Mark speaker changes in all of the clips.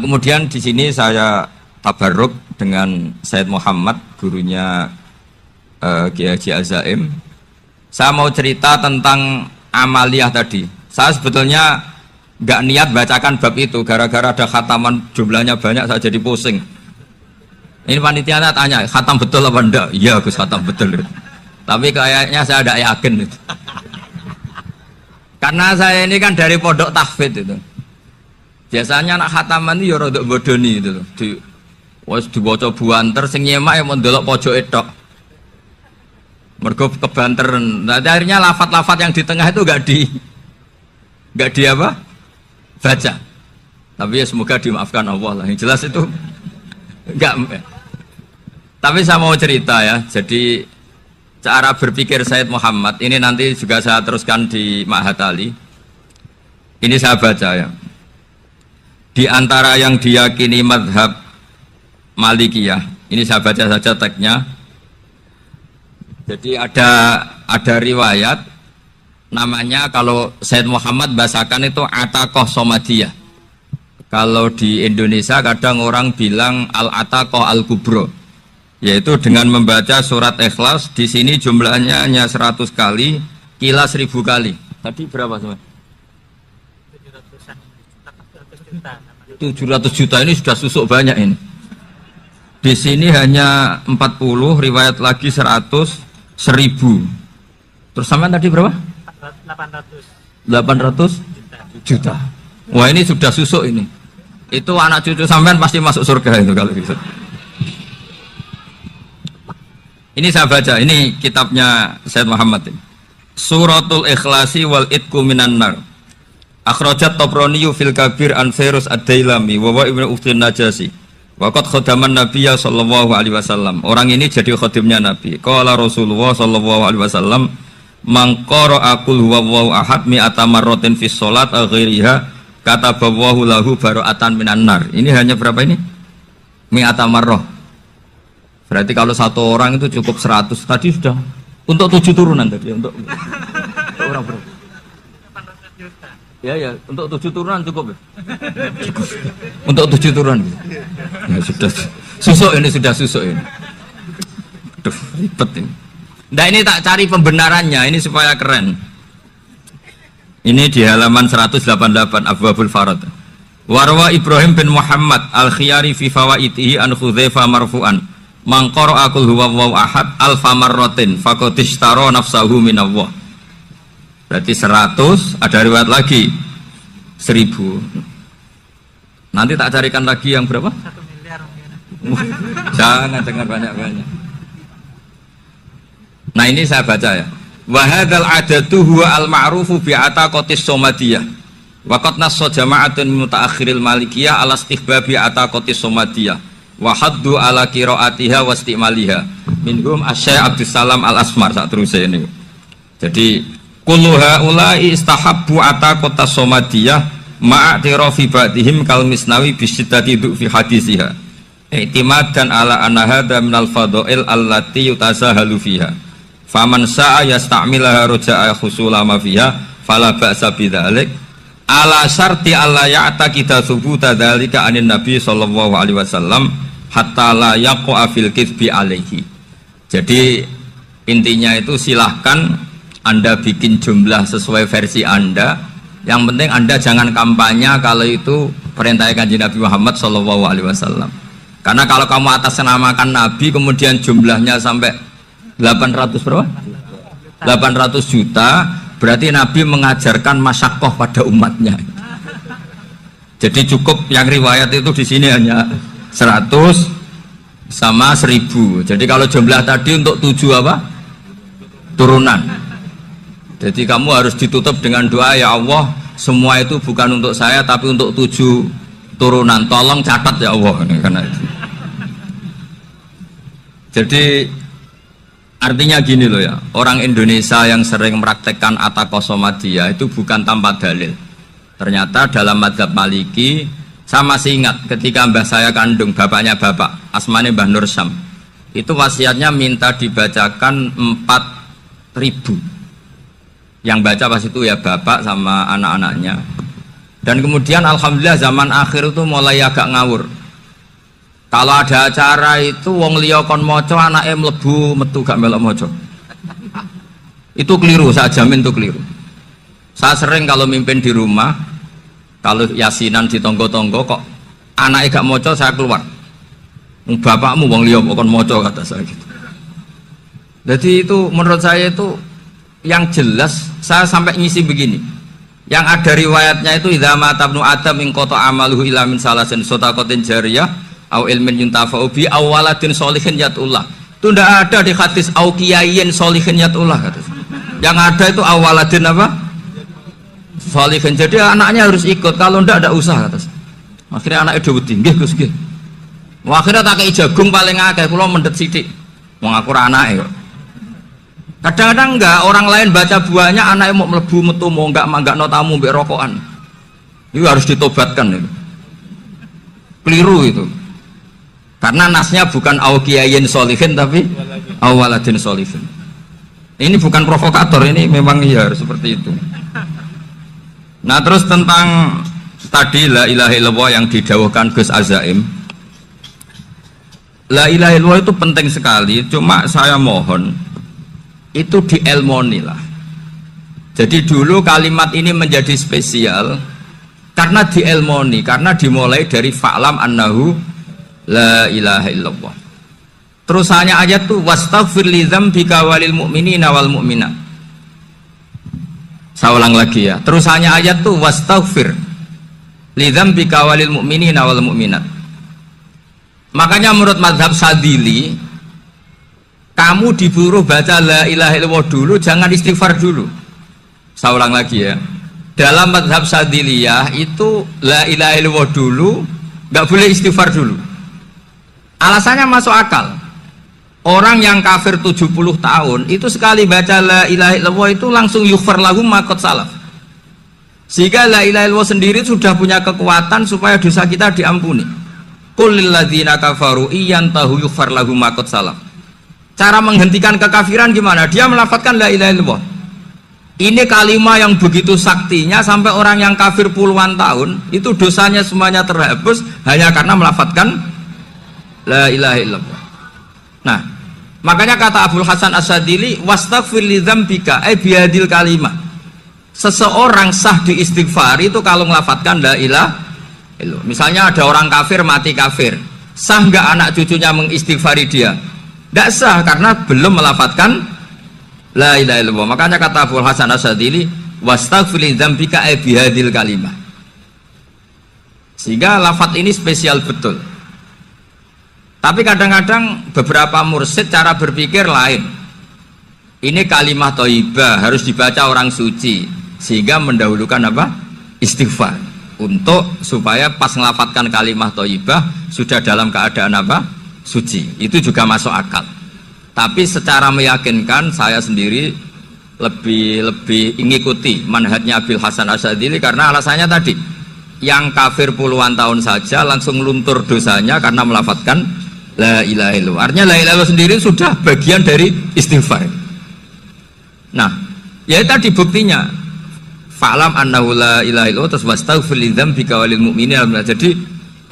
Speaker 1: kemudian di sini saya tabarruk dengan Said Muhammad, gurunya Kiai Haji Al-Zaim. Saya mau cerita tentang amaliyah tadi. Saya sebetulnya nggak niat bacakan bab itu, gara-gara ada khataman jumlahnya banyak saya jadi pusing. Ini panitianya tanya, khatam betul apa enggak? Iya Gus, khatam betul. Tapi kayaknya saya tidak yakin itu. Karena saya ini kan dari pondok tahfidz itu. Biasanya anak khataman itu ya rodok bodoni itu. Dibaca buanter sing nyemak ya mendelok pojok tok. Mergo kebanteren. Nah, akhirnya lafat-lafat yang di tengah itu enggak di apa? Baca. Tapi ya semoga dimaafkan Allah lah. Yang jelas itu enggak. Tapi saya mau cerita ya. Jadi cara berpikir Said Muhammad ini nanti juga saya teruskan di Ma'had Ali. Ini saya baca ya. Di antara yang diyakini madhab Malikiyah, ini saya baca saja teksnya. Jadi ada riwayat namanya, kalau Said Muhammad bahasakan itu Ataqah Somadiyah. Kalau di Indonesia kadang orang bilang Al-Ataqah Al-Kubro, yaitu dengan membaca surat Ikhlas. Di sini jumlahnya hanya 100 kali, Ikhlas 1000 kali. Tadi berapa teman? 700 juta ini sudah susuk banyak ini. Di sini hanya 40, riwayat lagi 100, 1000. Terus sampean tadi berapa? 800 juta. Wah ini sudah susuk ini. Itu anak cucu sampean pasti masuk surga itu kalau gitu. Ini saya baca, ini kitabnya Said Muhammad ini. Suratul Ikhlasi wal Itqu minan nar. Akhrajat Tabrani fil Kabir an Fairuz Ad-Dailami wa wa Ibnu Ukhtin Najasi. Waqad khadaman Nabiyya sallallahu alaihi wasallam. Orang ini jadi khadimnya Nabi. Qala Rasulullah sallallahu alaihi wasallam, "Man qara'a qul huwallahu ahad mi'ata marratin fi shalat ghairiha kataballahu lahu bara'atan minan nar." Ini hanya berapa ini? Mi'ata marrah. Berarti kalau satu orang itu cukup 100. Tadi sudah untuk 7 turunan tadi, untuk orang berapa? Ya, untuk 7 turunan cukup ya? Cukup. Untuk 7 turunan. Ya sudah susuk ini, sudah susuk ini. Aduh, ribet ini. Nah ini tak cari pembenarannya, ini supaya keren. Ini di halaman 188 Abwabul Farad. Warwa Ibrahim bin Muhammad Al-Khiyari fi fawaitihi an Hudzaifah marfu'an. Man qara'a qul huwallahu ahad alfa marratin faqad ishtara nafsahu minallah. Berarti 100, ada riwayat lagi 1000. Nanti tak carikan lagi yang berapa?
Speaker 2: 1 miliar.
Speaker 1: Jangan dengar banyak-banyak. Nah ini saya baca ya. Wa hadzal adatu huwa al-ma'rufu bi ataqatis somadiyah. Wa qad nassa jama'atun mutaakhiril malikiyah ala istihbabi ataqatis somadiyah. Wa haddu ala qiraatiha wa istimaliha. Minhum Asy-Syaikh Abdus Salam Al-Asmar sak terusé ini. Jadi kullu haula'i istahabbu ataqatas somadiyah ma'atirafi ba'dihim kal misnawi bisyiddati fi hadisiha. I'timadan ala anna hadza minal fadha'il allati yutasahalu fiha. Faman sa'a yasta'milaha roja'a khusula ma fiha fala ba'sa bidzalik ala syarti alla ya'taqida thubuta dzalika anin nabi sallallahu alaihi wasallam hatta la yaqa fil kitsbi alaihi. Jadi intinya itu silahkan Anda bikin jumlah sesuai versi Anda. Yang penting Anda jangan kampanye kalau itu perintah Kanjeng Nabi Muhammad sallallahu alaihi wasallam. Karena kalau kamu atasnamakan Nabi kemudian jumlahnya sampai 800 berapa? 800 juta, berarti Nabi mengajarkan masyaqqah pada umatnya. Jadi cukup yang riwayat itu di sini hanya 100 sama 1000. Jadi kalau jumlah tadi untuk 7 apa? Turunan. Jadi kamu harus ditutup dengan doa, ya Allah, semua itu bukan untuk saya tapi untuk 7 turunan. Tolong catat ya Allah. Karena itu. Jadi artinya gini loh ya, orang Indonesia yang sering mempraktekkan ataqah somadiyah itu bukan tanpa dalil. Ternyata dalam madzhab Maliki, saya masih ingat ketika mbah saya kandung, bapaknya bapak, asmane Mbah Nur Syam, itu wasiatnya minta dibacakan 4000. Yang baca pas itu ya bapak sama anak-anaknya. Dan kemudian alhamdulillah zaman akhir itu mulai agak ngawur. Kalau ada acara itu wong liya kon maca anake mlebu metu gak melok maca. Itu keliru, saya jamin itu keliru. Saya sering kalau mimpin di rumah, kalau yasinan di tonggo-tonggo kok anaknya gak maca, saya keluar. Bapakmu wong liya kok kon maca, kata saya gitu. Jadi itu menurut saya itu yang jelas. Saya sampai ngisi begini. Yang ada riwayatnya itu idza mata ibnu adam min qata amaluhu illa min salasin shadaqatin jariyah au ilmin yuntafa'u bi aw waladin sholihin yatullah. Itu tidak ada di hadis au kiyayin sholihin yatullah, kata. Yang ada itu awaladin apa? Sholihin. Jadi anaknya harus ikut, kalau tidak ada usaha, kata. Akhirnya anaknya udah tinggi Gus nggih. Akhirnya tak kei jagung paling akeh, kula mendet sithik. Wong aku ora anake kok. Kadang-kadang enggak, orang lain baca buahnya anaknya mau mlebu metu mau enggak no tamu mbek rokokan. Itu harus ditobatkan itu. Keliru itu. Karena nasnya bukan auqiyayin sholihin tapi awaladin sholihin. Ini bukan provokator, ini memang iya harus seperti itu. Nah, terus tentang tadi la ilaha illallah yang didawuhkan Gus Azaim. La ilaha illallah itu penting sekali, cuma saya mohon itu dielmoni lah. Jadi dulu kalimat ini menjadi spesial karena dielmoni, karena dimulai dari fa'lam annahu la ilaha illallah. Terusannya ayat tuh wastaghfir li dzambika walil mu'minina wal mu'minat. Saya ulang lagi ya. Terusannya ayat tuh wastaghfir li dzambika walil mu'minina wal mu'minat. Makanya menurut mazhab Sadili, kamu disuruh baca la ilaha illallah dulu, jangan istighfar dulu. Saya ulang lagi ya. Dalam mazhab Sadiliyah itu la ilaha illallah dulu, nggak boleh istighfar dulu. Alasannya masuk akal. Orang yang kafir 70 tahun itu sekali baca la ilaha illallah itu langsung yughfar lahum ma qad salaf. Sehingga la ilaha illallah sendiri sudah punya kekuatan supaya dosa kita diampuni. Qul lil ladzina kafaru iyantahu yughfar lahum ma qad salaf. Cara menghentikan kekafiran gimana? Dia melafadzkan la ilaha illallah. Ini kalimat yang begitu saktinya sampai orang yang kafir puluhan tahun itu dosanya semuanya terhapus hanya karena melafadzkan la ilaha illallah. Nah, makanya kata Abdul Hasan As-Sadili wastaghfir li dzambika ay bihadil kalimah. Seseorang sah diistighfar itu kalau melafadzkan la ilaha illallah. Misalnya ada orang kafir mati kafir, sah nggak anak cucunya mengistighfari dia? Tidak sah karena belum melafadzkan la ilaha illallah. Makanya kata Abdul Hasan As-Sadili wastaghfir li dzambika ay bihadil kalimah. Sehingga lafadz ini spesial betul. Tapi kadang-kadang beberapa mursyid cara berpikir lain. Ini kalimat thayyibah harus dibaca orang suci, sehingga mendahulukan apa? Istighfar. Untuk supaya pas ngelafatkan kalimat thayyibah sudah dalam keadaan apa? Suci. Itu juga masuk akal. Tapi secara meyakinkan saya sendiri lebih mengikuti manhajnya Abil Hasan As-Sadili karena alasannya tadi. Yang kafir puluhan tahun saja langsung luntur dosanya karena melafatkan la ilaha illallah. Artinya la ilaha illallah sendiri sudah bagian dari istighfar. Nah, ya tadi buktinya fa'lam annahu la ilaha illallah terus wastaghfir li dzambika walil mu'minina. Jadi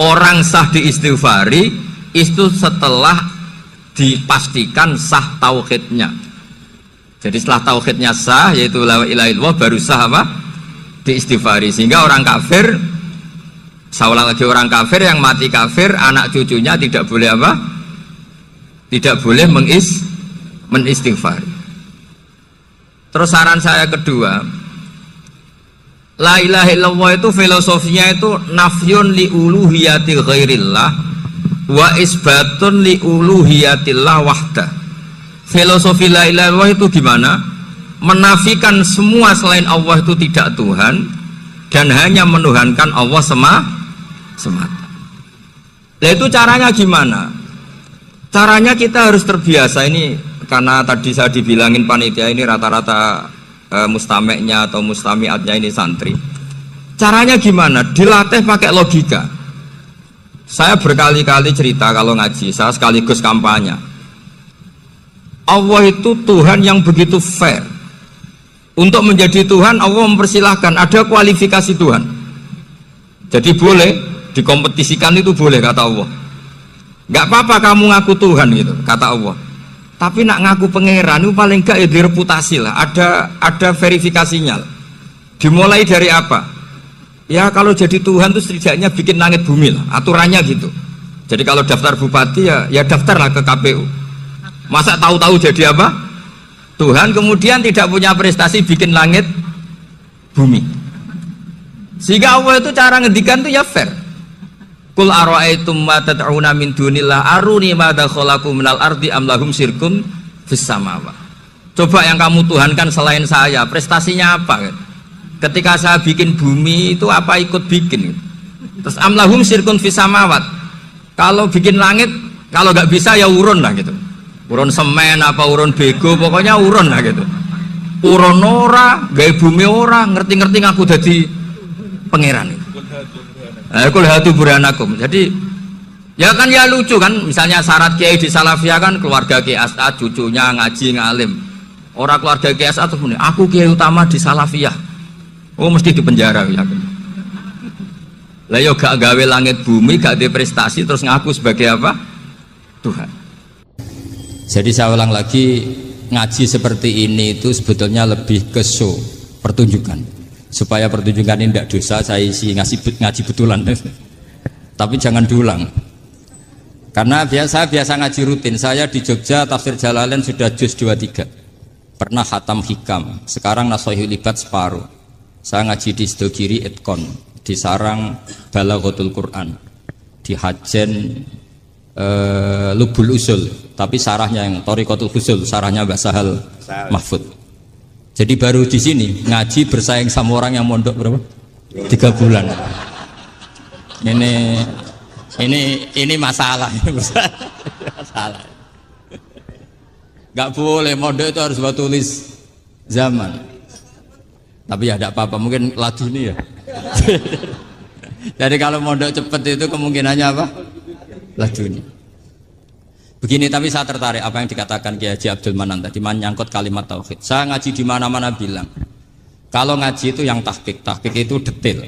Speaker 1: orang sah diistighfari itu setelah dipastikan sah tauhidnya. Jadi setelah tauhidnya sah yaitu la ilaha illallah baru sah apa? Diistighfari. Sehingga orang kafir, saya ulang lagi, orang kafir yang mati kafir anak cucunya tidak boleh apa? Tidak boleh menistighfar. Terus saran saya kedua, la ilaha illallah itu filosofinya itu nafyun li uluhiyati ghairillah wa isbatun li uluhiyatillah wahda. Filosofi la ilaha illallah itu gimana? Menafikan semua selain Allah itu tidak Tuhan dan hanya menuhankan Allah semata. Nah itu caranya gimana? Caranya kita harus terbiasa ini, karena tadi saya dibilangin panitia ini rata-rata mustameknya atau mustamiatnya ini santri. Caranya gimana? Dilatih pakai logika. Saya berkali-kali cerita kalau ngaji, saya sekaligus kampanye. Allah itu Tuhan yang begitu fair. Untuk menjadi Tuhan Allah mempersilahkan, ada kualifikasi Tuhan. Jadi boleh dikompetisikan, itu boleh kata Allah. Nggak apa-apa kamu ngaku Tuhan gitu kata Allah. Tapi nak ngaku pangeran itu paling enggak ya direputasi lah. Ada verifikasinya. Dimulai dari apa? Ya kalau jadi Tuhan itu setidaknya bikin langit bumi lah. Aturannya gitu. Jadi kalau daftar bupati ya daftarlah ke KPU. Masa tahu-tahu jadi apa? Tuhan kemudian tidak punya prestasi bikin langit bumi. Sehingga Allah itu cara ngedikan itu ya fair. Qul ara'aitum ma tad'una min dunillah aruni madza khalaqu minal ardi am lahum syirkun fis samawat. Coba yang kamu tuhankan selain saya, prestasinya apa? Ketika saya bikin bumi itu apa ikut bikin? Terus am lahum syirkun fis samawat. Kalau bikin langit, kalau nggak bisa ya urun lah gitu. Urun semen apa urun bego, pokoknya urun lah gitu. Urun ora, gawe bumi ora, ngerti-ngerti ngaku dadi pangeran. Kul hatu burhanakum. Jadi ya kan ya lucu kan, misalnya syarat kiai di Salafiyah kan keluarga Kiai As'ad, cucunya ngaji ngalim. Orang keluarga Kiai As'ad tuh aku kiai utama di Salafiyah. Oh mesti di penjara ya. Lah yo gak gawe langit bumi, gak ada prestasi terus ngaku sebagai apa? Tuhan. Jadi saya ulang lagi, ngaji seperti ini itu sebetulnya lebih ke show, pertunjukan. Supaya pertunjukan ini tidak dosa, saya isi ngaji betulan. Tapi jangan diulang. Karena saya biasa ngaji rutin. Saya di Jogja tafsir Jalalain sudah juz 23. Pernah khatam hikam. Sekarang Nashahul Ibad separuh. Saya ngaji di Sidogiri Itkon, di Sarang Balaghatul Quran, di Hajen Lubul Usul, tapi sarahnya yang Thariqatul Usul, sarahnya Mbah Sahal Mahfud. Jadi baru di sini ngaji bersaing sama orang yang mondok berapa? 3 bulan. Ini masalah. Masalah. Gak boleh mondok itu harus buat tulis zaman. Tapi ya tidak apa-apa, mungkin laduni ya. Jadi kalau mondok cepet itu kemungkinannya apa? Laduni. Begini, tapi saya tertarik apa yang dikatakan Kiai Haji Abdul Manan tadi menyangkut kalimat tauhid. Saya ngaji di mana-mana bilang, kalau ngaji itu yang tahqiq itu detail.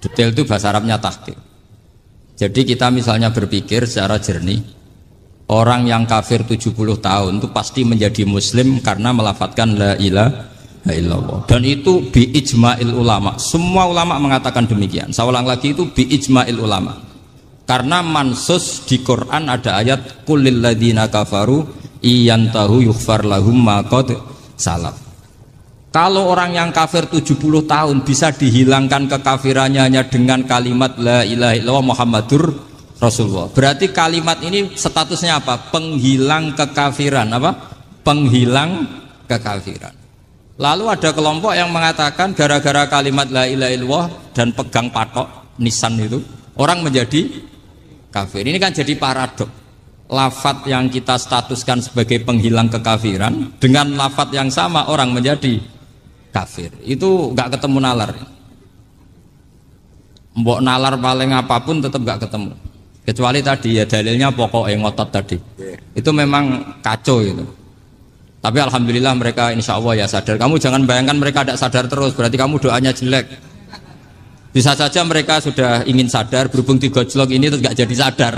Speaker 1: Detail itu bahasa Arabnya tahqiq. Jadi kita misalnya berpikir secara jernih, orang yang kafir 70 tahun itu pasti menjadi muslim karena melafadzkan la ilaha illallah. Dan itu bi ijma'il ulama. Semua ulama mengatakan demikian. Saya ulang lagi, itu bi ijma'il ulama. Karena mansus di Quran ada ayat kulil ladzina kafaru iyantahu yughfar lahum ma qad salaf. Kalau orang yang kafir 70 tahun bisa dihilangkan kekafirannya hanya dengan kalimat la ilaha illallah Muhammadur Rasulullah. Berarti kalimat ini statusnya apa? Penghilang kekafiran, apa? Penghilang kekafiran. Lalu ada kelompok yang mengatakan gara-gara kalimat la ilaha illallah dan pegang patok nisan itu orang menjadi kafir. Ini kan jadi paradok. Lafat yang kita statuskan sebagai penghilang kekafiran dengan lafat yang sama orang menjadi kafir. Itu nggak ketemu nalar. Mbok nalar paling apapun tetap nggak ketemu. Kecuali tadi ya dalilnya pokok yang ngotot tadi. Itu memang kacau itu. Tapi alhamdulillah mereka insya Allah ya sadar. Kamu jangan bayangkan mereka tidak sadar terus. Berarti kamu doanya jelek. Bisa saja mereka sudah ingin sadar, berhubung digojlok ini terus gak jadi sadar.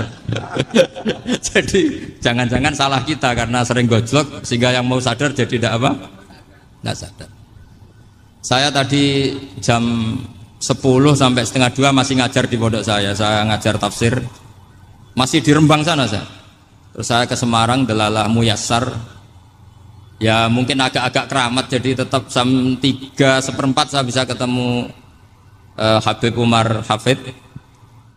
Speaker 1: Jadi jangan-jangan salah kita karena sering gojlok sehingga yang mau sadar jadi tidak apa? Tidak sadar. Saya tadi jam 10 sampai setengah 2 masih ngajar di pondok saya ngajar tafsir. Masih di Rembang sana saya. Terus saya ke Semarang, Delalah Muyassar. Ya mungkin agak-agak keramat, jadi tetap jam 3:4 saya bisa ketemu Habib Umar Hafid.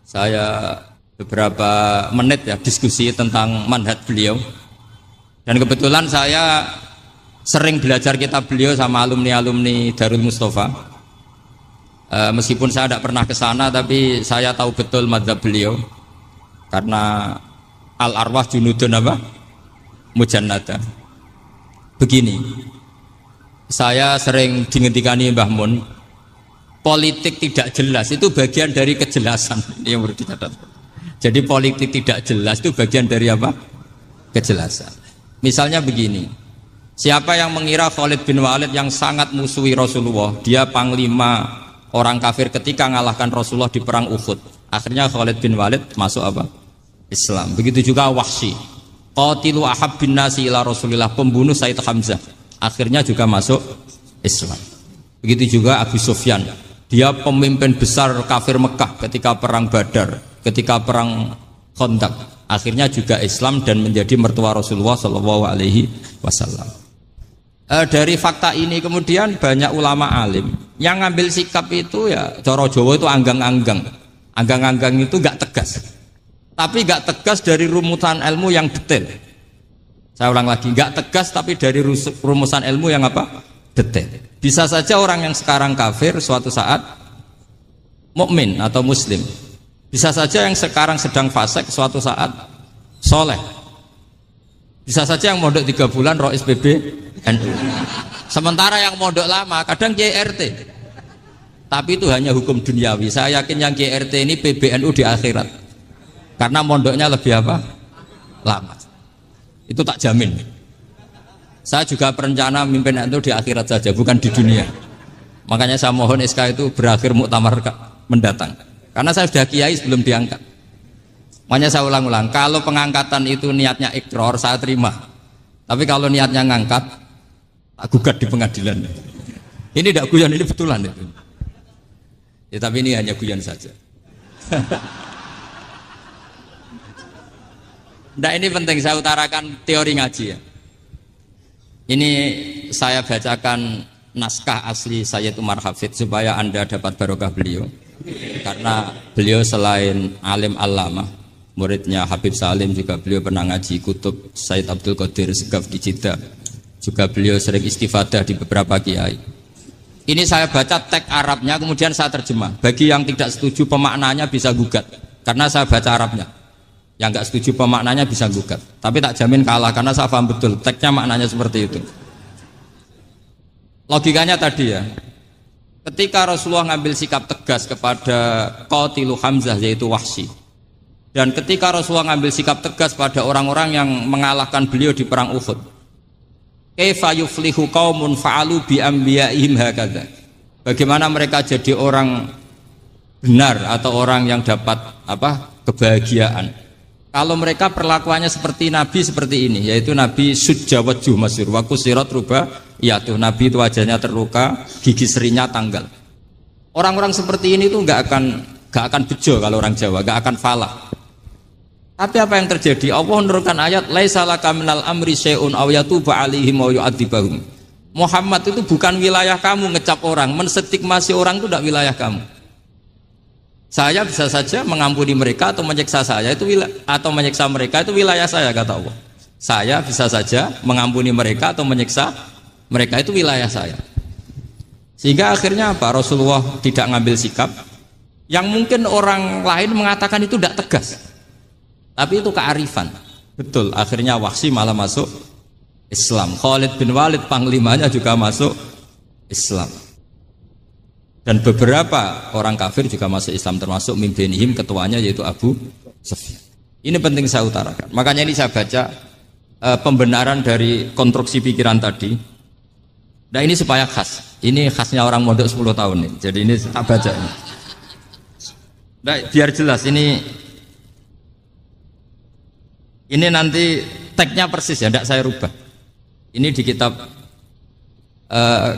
Speaker 1: Saya beberapa menit ya diskusi tentang manhaj beliau. Dan kebetulan saya sering belajar kitab beliau sama alumni-alumni Darul Mustafa. Meskipun saya tidak pernah ke sana, tapi saya tahu betul mazhab beliau. Karena al-arwah junudun apa? Mujannada. Begini, saya sering dingendikani Mbah Mun, politik tidak jelas itu bagian dari kejelasan. Ini yang perlu dicatat. Jadi politik tidak jelas itu bagian dari apa? Kejelasan. Misalnya begini, siapa yang mengira Khalid bin Walid yang sangat musuhi Rasulullah, dia panglima
Speaker 2: orang kafir ketika ngalahkan Rasulullah di perang Uhud. Akhirnya Khalid bin Walid masuk apa? Islam. Begitu juga Wahsy. Qatilu ahabbin nasi ila Rasulillah, pembunuh Sayyid Hamzah. Akhirnya juga masuk Islam. Begitu juga Abu Sufyan. Dia pemimpin besar kafir Mekah ketika perang Badar, ketika perang Khandaq. Akhirnya juga Islam dan menjadi mertua Rasulullah Shallallahu Alaihi Wasallam. Dari fakta ini kemudian banyak ulama alim yang ngambil sikap itu ya coro Jawa itu anggang-anggang. Anggang-anggang itu gak tegas. Tapi gak tegas dari rumusan ilmu yang detail. Saya ulang lagi, gak tegas tapi dari rumusan ilmu yang apa? Detail. Bisa saja orang yang sekarang kafir suatu saat mukmin atau muslim. Bisa saja yang sekarang sedang fasik suatu saat soleh. Bisa saja yang mondok 3 bulan rois PB NU. Sementara yang mondok lama kadang KRT. Tapi itu hanya hukum duniawi. Saya yakin yang KRT ini PBNU di akhirat. Karena mondoknya lebih apa? Lama. Itu tak jamin. Saya juga berencana mimpin NU di akhirat saja, bukan di dunia. Makanya saya mohon SK itu berakhir muktamar mendatang. Karena saya sudah kiai sebelum diangkat. Makanya saya ulang-ulang, kalau pengangkatan itu niatnya ikror, saya terima. Tapi kalau niatnya ngangkat, tak gugat di pengadilan. Ini tidak guyon, ini betulan itu. Ya, tapi ini hanya guyon saja. Nah, ini penting saya utarakan teori ngaji ya. Ini saya bacakan naskah asli Sayyid Umar Hafid supaya Anda dapat barokah beliau. Karena beliau selain alim allamah, muridnya Habib Salim, juga beliau pernah ngaji kutub Sayyid Abdul Qadir Segaf di Jeddah. Juga beliau sering istifadah di beberapa kiai. Ini saya baca teks Arabnya kemudian saya terjemah. Bagi yang tidak setuju pemaknanya bisa gugat karena saya baca Arabnya. Yang nggak setuju pemaknanya bisa gugat. Tapi tak jamin kalah karena saya paham betul teksnya maknanya seperti itu. Logikanya tadi ya. Ketika Rasulullah ngambil sikap tegas kepada Qatilu Hamzah yaitu Wahsy, dan ketika Rasulullah ngambil sikap tegas pada orang-orang yang mengalahkan beliau di perang Uhud, kaifa yuflihu qaumun fa'alu bi anbiya'ihim hakadha, bagaimana mereka jadi orang benar atau orang yang dapat kebahagiaan kalau mereka perlakuannya seperti Nabi seperti ini, yaitu Nabi sujawajjuh masyhur wa kusirat ruba, yaitu Nabi itu wajahnya terluka, gigi serinya tanggal. Orang-orang seperti ini tuh nggak akan bejo kalau orang Jawa, nggak akan falah. Tapi apa yang terjadi? Allah menurunkan ayat laisa laka minal amri syai'un aw yatuba 'alaihim aw yu'adzibahum. Muhammad itu bukan wilayah kamu ngecap orang, menstigmasi orang itu tidak wilayah kamu. Saya bisa saja mengampuni mereka atau menyiksa saya itu atau menyiksa mereka itu wilayah saya, kata Allah. Saya bisa saja mengampuni mereka atau menyiksa mereka itu wilayah saya. Sehingga akhirnya apa? Rasulullah tidak ngambil sikap yang mungkin orang lain mengatakan itu tidak tegas. Tapi itu kearifan. Betul, akhirnya Wahsy malah masuk Islam. Khalid bin Walid panglimanya juga masuk Islam. Dan beberapa orang kafir juga masuk Islam, termasuk mimbenihim, ketuanya yaitu Abu Sufyan. Ini penting saya utarakan. Makanya ini saya baca pembenaran dari konstruksi pikiran tadi. Nah ini supaya khas. Ini khasnya orang mondok 10 tahun nih. Jadi ini tak baca ini. Nah, biar jelas ini nanti teksnya persis ya, tidak saya rubah. Ini di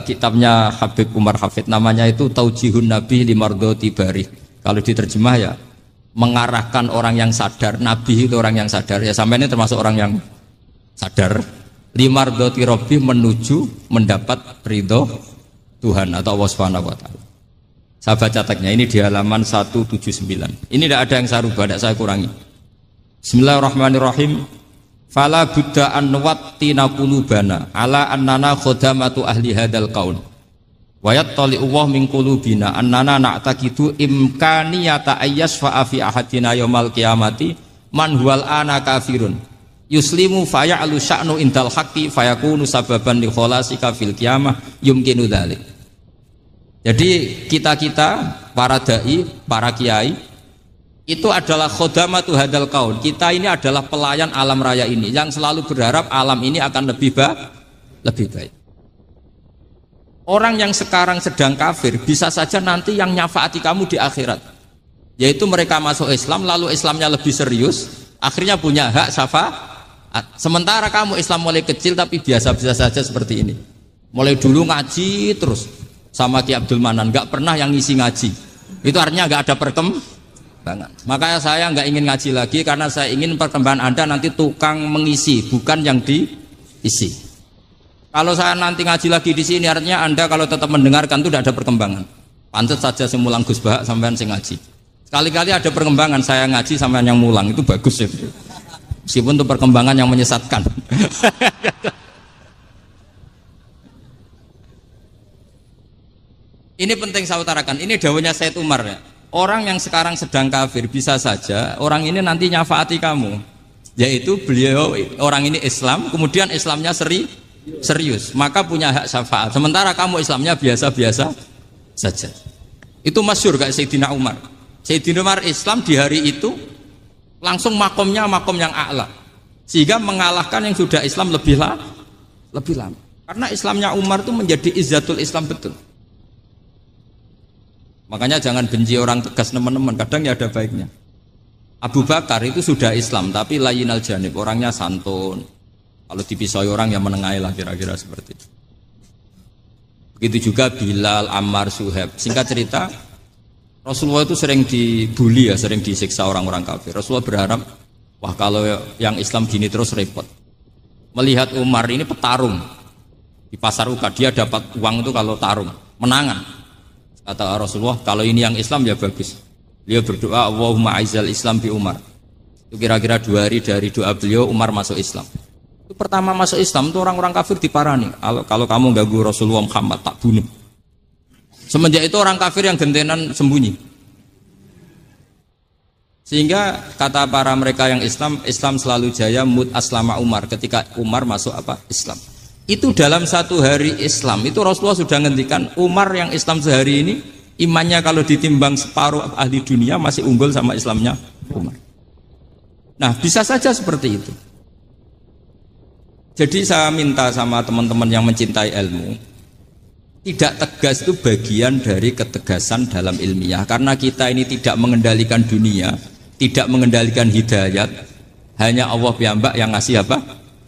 Speaker 2: kitabnya Habib Umar Hafid, namanya itu Taujihun Nabi Limardoti Bari. Kalau diterjemah ya mengarahkan orang yang sadar. Nabi itu orang yang sadar ya, sampai ini termasuk orang yang sadar. Limardoti Robbi, menuju mendapat ridho Tuhan atau Allah Subhanahu wa Ta'ala. Saya baca teksnya ini di halaman 179. Ini tidak ada yang saya rubah, tidak saya kurangi. Bismillahirrahmanirrahim. Fala buddha an wattina qulubana ala annana khodamatu ahli hadal qaul wa yattali Allah min qulubina annana na'taqidu imkaniyata ayyasfa fi ahadina yaumal qiyamati man huwal ana kafirun yuslimu faya'lu sya'nu indal haqqi fayakunu sababan li kholasika fil qiyamah yumkinu dzalik. Jadi kita para dai, para kiai itu adalah khodamatu hadal kaun. Kita ini adalah pelayan alam raya ini yang selalu berharap alam ini akan lebih baik. Orang yang sekarang sedang kafir bisa saja nanti yang nyafaati kamu di akhirat. Yaitu mereka masuk Islam lalu Islamnya lebih serius, akhirnya punya hak syafaat. Sementara kamu Islam mulai kecil tapi biasa-biasa saja seperti ini. Mulai dulu ngaji terus sama Ki Abdul Manan, nggak pernah yang ngisi ngaji. Itu artinya nggak ada perkembangan. Makanya saya nggak ingin ngaji lagi karena saya ingin perkembangan Anda nanti tukang mengisi, bukan yang diisi. Kalau saya nanti ngaji lagi di sini artinya Anda kalau tetap mendengarkan itu tidak ada perkembangan. Pantes saja semulang Gus Bahak sampean sing ngaji. Sekali-kali ada perkembangan saya ngaji sampean yang mulang itu bagus ya. Meskipun itu perkembangan yang menyesatkan. Ini penting saya utarakan. Ini dawuhnya Said Umar ya. Orang yang sekarang sedang kafir bisa saja orang ini nanti nyafaati kamu. Yaitu beliau orang ini Islam, kemudian Islamnya serius, maka punya hak syafaat. Sementara kamu Islamnya biasa-biasa saja. Itu masyhur kayak Sayyidina Umar. Sayyidina Umar Islam di hari itu langsung makomnya makom yang a'la, sehingga mengalahkan yang sudah Islam lebih lama. Karena Islamnya Umar itu menjadi izzatul Islam betul. Makanya jangan benci orang tegas teman-teman. Kadang ya ada baiknya. Abu Bakar itu sudah Islam tapi layinal janib, orangnya santun. Kalau dipisoi orang yang menengahi lah kira-kira seperti itu. Begitu juga Bilal, Ammar, Suhaib. Singkat cerita, Rasulullah itu sering dibully ya, sering disiksa orang-orang kafir. Rasulullah berharap, wah kalau yang Islam gini terus repot. Melihat Umar ini petarung di pasar Uka, dia dapat uang itu kalau tarung, menangan. Kata Rasulullah, kalau ini yang Islam ya bagus. Beliau berdoa, Allahumma aizal Islam bi Umar. Itu kira-kira 2 hari dari doa beliau, Umar masuk Islam. Itu pertama masuk Islam itu orang-orang kafir diparani. Kalau kamu ganggu Rasulullah Muhammad tak bunuh. Semenjak itu orang kafir yang gentenan sembunyi. Sehingga kata para mereka yang Islam selalu jaya mut aslama Umar ketika Umar masuk Islam. Itu dalam 1 hari Islam itu Rasulullah sudah ngendikan Umar yang Islam sehari ini imannya kalau ditimbang separuh ahli dunia masih unggul sama Islamnya Umar. Nah bisa saja seperti itu. Jadi saya minta sama teman-teman yang mencintai ilmu, tidak tegas itu bagian dari ketegasan dalam ilmiah. Karena kita ini tidak mengendalikan dunia, tidak mengendalikan hidayat, hanya Allah piyambak yang ngasih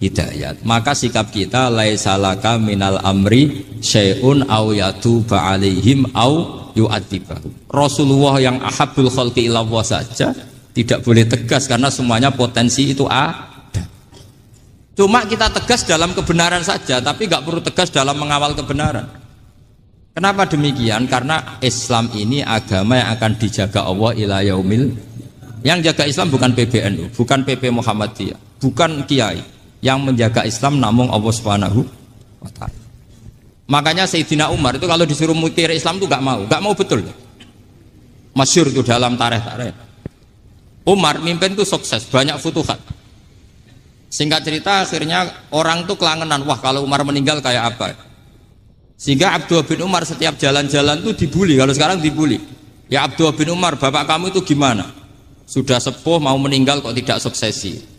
Speaker 2: hidayat. Maka sikap kita laisalaka minal amri syai'un aw yatuba alaihim aw yu'adzibahum. Rasulullah yang ahabbul khalqi ilallah saja tidak boleh tegas karena semuanya potensi itu ada. Cuma kita tegas dalam kebenaran saja, tapi nggak perlu tegas dalam mengawal kebenaran. Kenapa demikian? Karena Islam ini agama yang akan dijaga Allah ila yaumil. Yang jaga Islam bukan PBNU, bukan PP Muhammadiyah, bukan kiai. Yang menjaga Islam namun Allah Subhanahu wa ta'ala. Makanya Sayyidina Umar itu kalau disuruh mutir Islam itu nggak mau betul. Masyhur itu dalam tarikh. Umar mimpin itu sukses, banyak futuhat. Singkat cerita akhirnya orang tuh kelangenan, wah kalau Umar meninggal kayak apa. Sehingga Abdullah bin Umar setiap jalan-jalan tuh dibully. Kalau sekarang dibully, ya Abdullah bin Umar bapak kamu itu gimana, sudah sepuh mau meninggal kok tidak suksesi.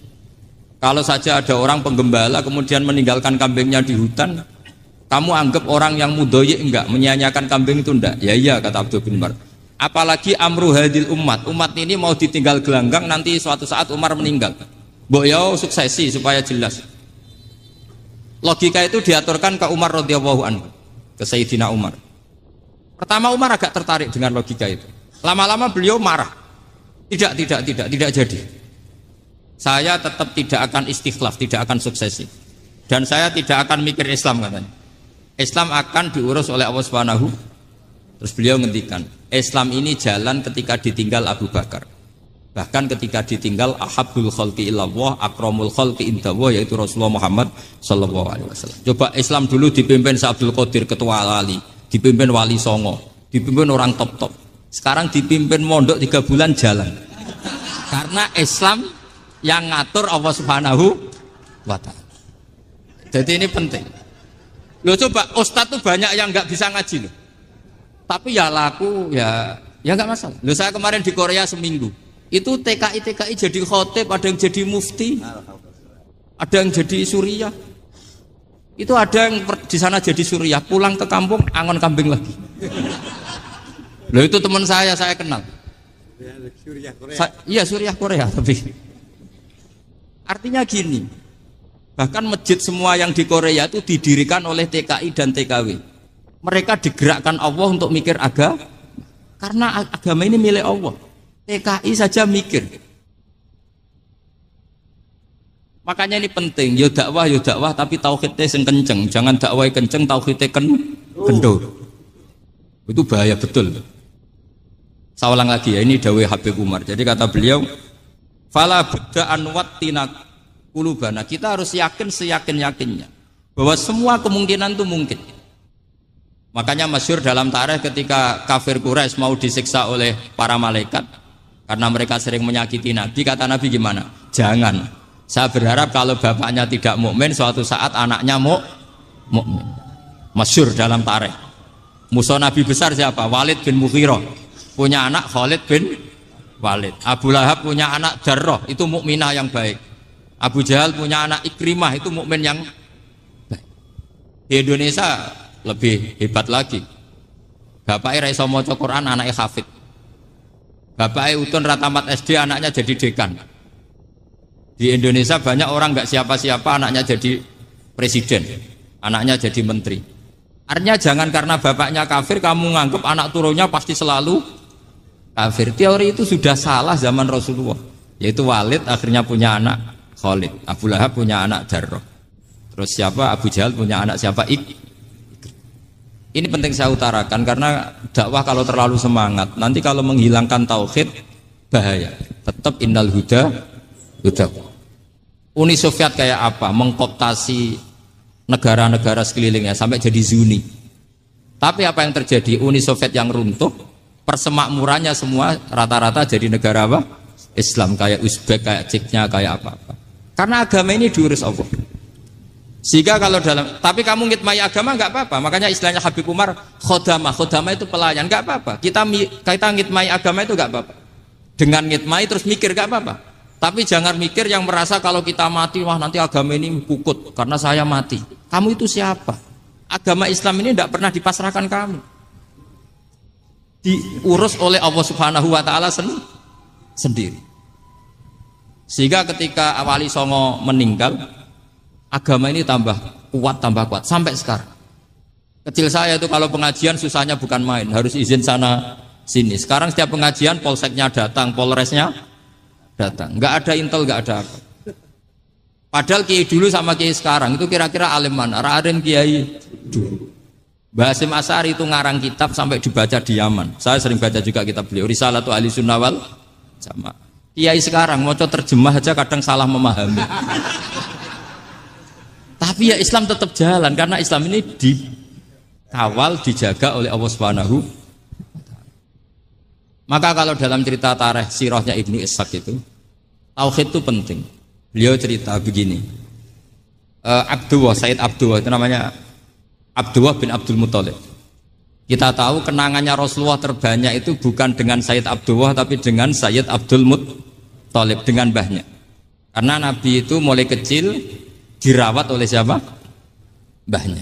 Speaker 2: Kalau saja ada orang penggembala kemudian meninggalkan kambingnya di hutan, kamu anggap orang yang mudoyik enggak, menyia-nyiakan kambing itu enggak? Ya iya kata Abdullah bin Umar. Apalagi amru hadil umat ini mau ditinggal gelanggang nanti suatu saat Umar meninggal. Mbok ya suksesi supaya jelas. Logika itu diaturkan ke Umar radhiyallahu anhu, ke Sayyidina Umar. Pertama Umar agak tertarik dengan logika itu. Lama-lama beliau marah. Tidak jadi. Saya tetap tidak akan istikhlaf, tidak akan suksesi. Dan saya tidak akan mikir Islam katanya. Islam akan diurus oleh Allah Subhanahu. Terus beliau ngendikan, Islam ini jalan ketika ditinggal Abu Bakar. Bahkan ketika ditinggal ahabbul khalqi illallah akramul khalqi indallah, yaitu Rasulullah Muhammad sallallahu alaihi wasallam. Coba Islam dulu dipimpin Abdul Qadir ketua wali, dipimpin Wali Songo, dipimpin orang top-top. Sekarang dipimpin mondok 3 bulan jalan. Karena Islam yang ngatur Allah Subhanahu wa ta'ala. Jadi ini penting. Loh coba ustadz tuh banyak yang nggak bisa ngaji loh. Tapi ya laku ya nggak masalah. Loh saya kemarin di Korea seminggu. Itu TKI jadi khotib, ada yang jadi mufti, ada yang jadi suriah. Itu ada yang di sana jadi Suriah, pulang ke kampung angon kambing lagi. Loh itu teman saya kenal.
Speaker 3: Suriah Korea.
Speaker 2: Iya Suriah Korea tapi artinya gini, bahkan masjid semua yang di Korea itu didirikan oleh TKI dan TKW. Mereka digerakkan Allah untuk mikir karena agama ini milik Allah. TKI saja mikir. Makanya ini penting, yo dakwah tapi tauhidnya sing kenceng, jangan dakwah kenceng tauhidnya kendor. Itu bahaya betul. Saya ulang lagi ya, ini dawuh Habib Umar. Jadi kata beliau, fala budda an wattina qulubana. Kita harus yakin seyakin-yakinnya bahwa semua kemungkinan itu mungkin. Makanya masyhur dalam tarikh ketika kafir Quraisy mau disiksa oleh para malaikat karena mereka sering menyakiti Nabi, kata Nabi gimana? Jangan. Saya berharap kalau bapaknya tidak mukmin, suatu saat anaknya mukmin. Masyhur dalam tarikh. Musuh Nabi besar siapa? Walid bin Mughirah. Punya anak Khalid bin Walid. Abu Lahab punya anak Darrah, itu mukminah yang baik. Abu Jahal punya anak Ikrimah, itu mukmin yang baik. Di Indonesia lebih hebat lagi. Bapaknya ra iso maca Quran, anaknya hafid. Bapaknya Utun Ratamat SD, anaknya jadi dekan. Di Indonesia banyak orang nggak siapa-siapa anaknya jadi presiden, anaknya jadi menteri. Artinya jangan karena bapaknya kafir kamu nganggep anak turunnya pasti selalu kafir. Teori itu sudah salah zaman Rasulullah. Yaitu Walid akhirnya punya anak Khalid, Abu Lahab punya anak Darrah. Terus siapa? Abu Jahal punya anak siapa? Ini penting saya utarakan karena dakwah kalau terlalu semangat, nanti kalau menghilangkan tauhid bahaya. Tetap innal huda. Uni Soviet kayak apa? Mengkooptasi negara-negara sekelilingnya sampai jadi Zuni. Tapi apa yang terjadi? Uni Soviet yang runtuh, persemakmurannya semua rata-rata jadi negara apa? Islam, kayak Uzbek, kayak Ceknya, kayak apa-apa. Karena agama ini diurus Allah. Sehingga kalau tapi kamu ngitmai agama nggak apa-apa. Makanya istilahnya Habib Umar khodamah itu pelayan, nggak apa-apa. Kita ngitmai agama itu nggak apa-apa. Dengan ngitmai terus mikir nggak apa-apa. Tapi jangan mikir yang merasa kalau kita mati, wah nanti agama ini pukut karena saya mati. Kamu itu siapa? Agama Islam ini tidak pernah dipasrahkan kamu. Diurus oleh Allah Subhanahu wa Ta'ala sendiri. Sehingga ketika Wali Songo meninggal, agama ini tambah kuat sampai sekarang. Kecil saya itu kalau pengajian susahnya bukan main, harus izin sana sini. Sekarang setiap pengajian polseknya datang, polresnya datang, nggak ada intel, nggak ada apa. Padahal kiai dulu sama kiai sekarang itu kira-kira alim mana? Raden kiai dulu. Mbah Hasyim Asy'ari itu ngarang kitab sampai dibaca di Yaman. Saya sering baca juga kitab beliau, Risalatu Ahli Sunnah wal Jamaah. Kiai sekarang mau terjemah aja kadang salah memahami. Tapi ya Islam tetap jalan karena Islam ini dikawal, dijaga oleh Allah Subhanahu. Maka kalau dalam cerita tarikh sirahnya Ibnu Ishaq itu tauhid itu penting. Beliau cerita begini, Sayyid Abdullah itu namanya Abdullah bin Abdul Muthalib. Kita tahu kenangannya Rasulullah terbanyak itu bukan dengan Sayyid Abdullah tapi dengan Sayyid Abdul Muthalib, dengan mbahnya. Karena Nabi itu mulai kecil dirawat oleh siapa? Mbahnya.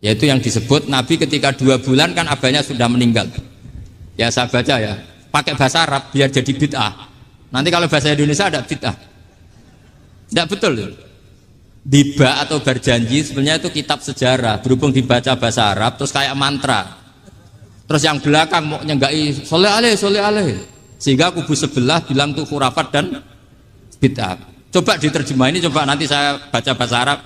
Speaker 2: Yaitu yang disebut Nabi ketika 2 bulan kan abahnya sudah meninggal. Ya saya baca ya, pakai bahasa Arab biar jadi bid'ah. Nanti kalau bahasa Indonesia ada bid'ah. Tidak betul. Diba atau berjanji sebenarnya itu kitab sejarah, berhubung dibaca bahasa Arab terus kayak mantra. Terus yang belakang mau nyenggai soleh aleh. Sehingga kubu sebelah bilang tuh khurafat dan bid'ah. Coba diterjemah ini, coba nanti saya baca bahasa Arab.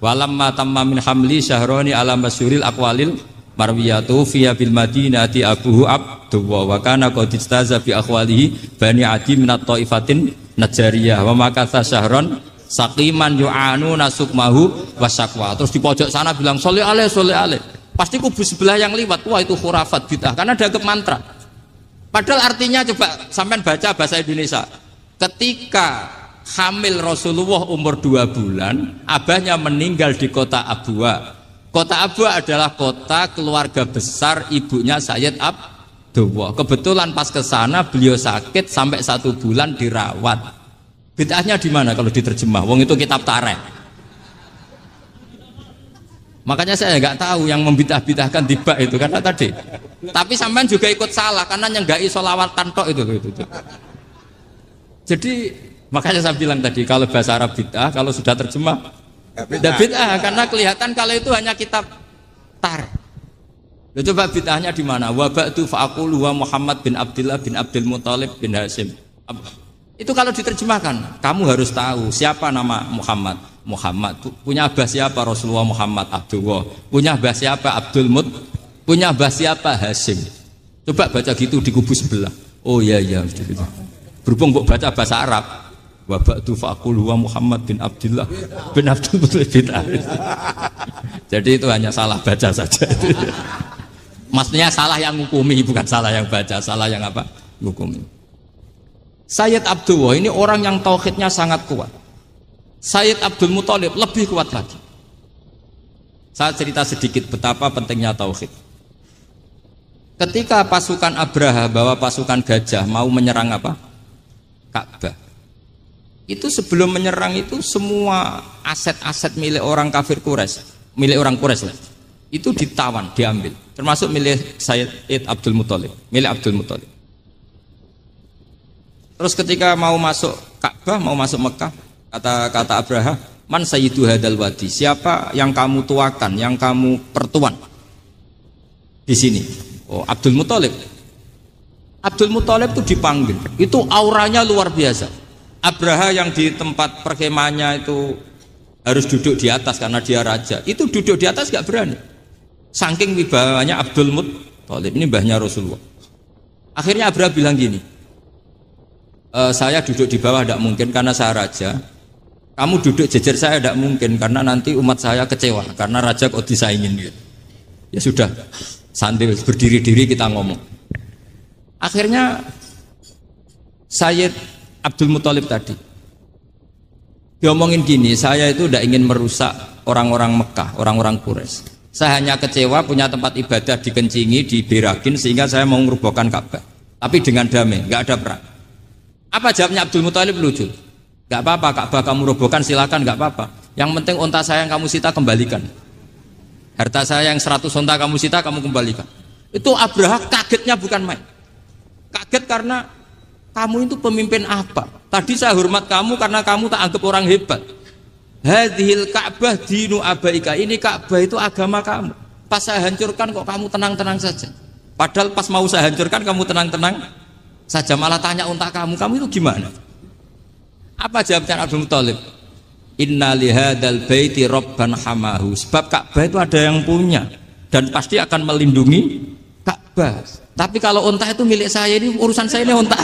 Speaker 2: Walamma tamma min hamli syahroni ala masyuril aqwalil marwiyatu fiya bil madinati abuhu Abdullah wa kana qad istaza bi akhwalihi bani adi minat taifatin najariyah wa makatha syahron saqiman yu'anu nasukmahu wasakwa. Terus di pojok sana bilang soleh aleh. Pasti kubu sebelah yang liwat, wah itu khurafat bid'ah karena dianggap mantra. Padahal artinya coba sampean baca bahasa Indonesia. Ketika hamil Rasulullah umur 2 bulan, abahnya meninggal di kota Abwa. Kota Abwa adalah kota keluarga besar ibunya Sayyid Abdullah. Kebetulan pas ke sana beliau sakit sampai 1 bulan dirawat. Bid'ahnya di mana kalau diterjemah? Wong itu kitab tarikh. Makanya saya nggak tahu yang membid'ah-bid'ahkan tiba itu karena tadi. Tapi sampean juga ikut salah karena nyenggai sholawat kantok itu. Jadi makanya saya bilang tadi kalau bahasa Arab bid'ah, kalau sudah terjemah bid'ah karena kelihatan kalau itu hanya kitab tar. Coba bid'ahnya di mana? Wa ba'du fa'aqulu wa Muhammad bin Abdullah bin Abdul Muthalib bin Hasyim. Itu kalau diterjemahkan, kamu harus tahu siapa nama Muhammad. Muhammad punya abah siapa? Rasulullah Muhammad Abdullah. Punya abah siapa? Abdul Mut. Punya abah siapa? Hasyim. Coba baca gitu di kubu sebelah. Oh iya. Berhubung kok baca bahasa Arab. Wa ba'du fa'aqulu wa Muhammad bin Abdullah bin Abdul Muthalib bin Hasyim. Jadi itu hanya salah baca saja. Maksudnya salah yang ngukumi, bukan salah yang baca, salah yang apa? Ngukumi. Sayyid Abdullah ini orang yang tauhidnya sangat kuat. Sayyid Abdul Muthalib lebih kuat lagi. Saya cerita sedikit betapa pentingnya tauhid. Ketika pasukan Abraha bawa pasukan gajah mau menyerang apa? Ka'bah. Itu sebelum menyerang itu semua aset-aset milik orang kafir Quraisy, milik orang Quraisy lah. Itu ditawan, diambil, termasuk milik Sayyid Abdul Muthalib, milik Abdul Muthalib. Terus ketika mau masuk Ka'bah, mau masuk Mekah, kata Abraha, man sayyidu hadal wadi, siapa yang kamu tuakan, yang kamu pertuan di sini? Oh, Abdul Muthalib. Abdul Muthalib itu dipanggil, itu auranya luar biasa. Abraha yang di tempat perkemahannya itu harus duduk di atas karena dia raja, itu duduk di atas gak berani. Saking wibawanya Abdul Muthalib, ini mbahnya Rasulullah. Akhirnya Abraha bilang gini, saya duduk di bawah tidak mungkin karena saya raja. Kamu duduk jejer saya tidak mungkin karena nanti umat saya kecewa karena raja kok disaingin gitu. Ya sudah, sambil berdiri-diri kita ngomong. Akhirnya Sayyid Abdul Muthalib tadi diomongin gini, saya itu tidak ingin merusak orang-orang Mekah, orang-orang Quraisy. Saya hanya kecewa punya tempat ibadah dikencingi, diberakin sehingga saya mau merubuhkan Ka'bah. Tapi dengan damai, nggak ada perang. Apa jawabnya Abdul Muthalib? Lucu. Nggak apa-apa, Ka'bah kamu robohkan silakan, nggak apa-apa. Yang penting unta saya yang kamu sita kembalikan. Harta saya yang 100 unta kamu sita kamu kembalikan. Itu Abraha kagetnya bukan main. Kaget karena kamu itu pemimpin apa? Tadi saya hormat kamu karena kamu tak anggap orang hebat. Hadhil Ka'bah dinu abaika, ini Ka'bah itu agama kamu. Pas saya hancurkan kok kamu tenang-tenang saja. Padahal pas mau saya hancurkan kamu tenang-tenang saja, malah tanya unta kamu itu gimana? Apa jawabnya Abdul Muthalib? Inna lihadal baiti rabban hamahu. Sebab Ka'bah itu ada yang punya dan pasti akan melindungi Ka'bah. Tapi kalau unta itu milik saya, ini urusan saya, ini unta.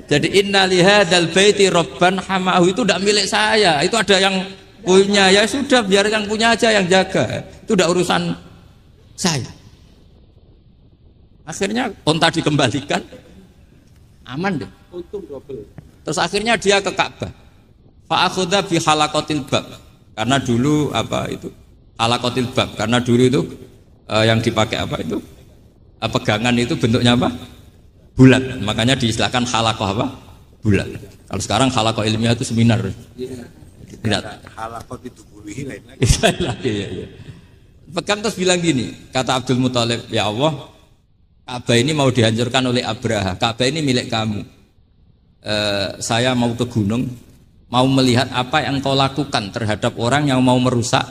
Speaker 2: Jadi inna lihadal baiti rabban hamahu itu tidak milik saya, itu ada yang punya. Ya sudah, biar yang punya aja yang jaga, itu tidak urusan saya. Akhirnya unta dikembalikan, aman deh. Terus akhirnya dia ke Ka'bah. Fa'akhudha bi halaqatil bab. Karena dulu apa itu? Halaqatil bab. Karena dulu itu yang dipakai apa itu? Pegangan itu bentuknya apa? Bulat. Makanya diistilahkan halaqah apa? Bulat. Kalau sekarang halaqah ilmiah itu seminar. Tidak.
Speaker 3: Halaqah itu buluhi lain lagi.
Speaker 2: Iya. Pegang terus bilang gini, kata Abdul Muthalib, ya Allah, Ka'bah ini mau dihancurkan oleh Abraha. Ka'bah ini milik kamu. Saya mau ke gunung, mau melihat apa yang kau lakukan terhadap orang yang mau merusak.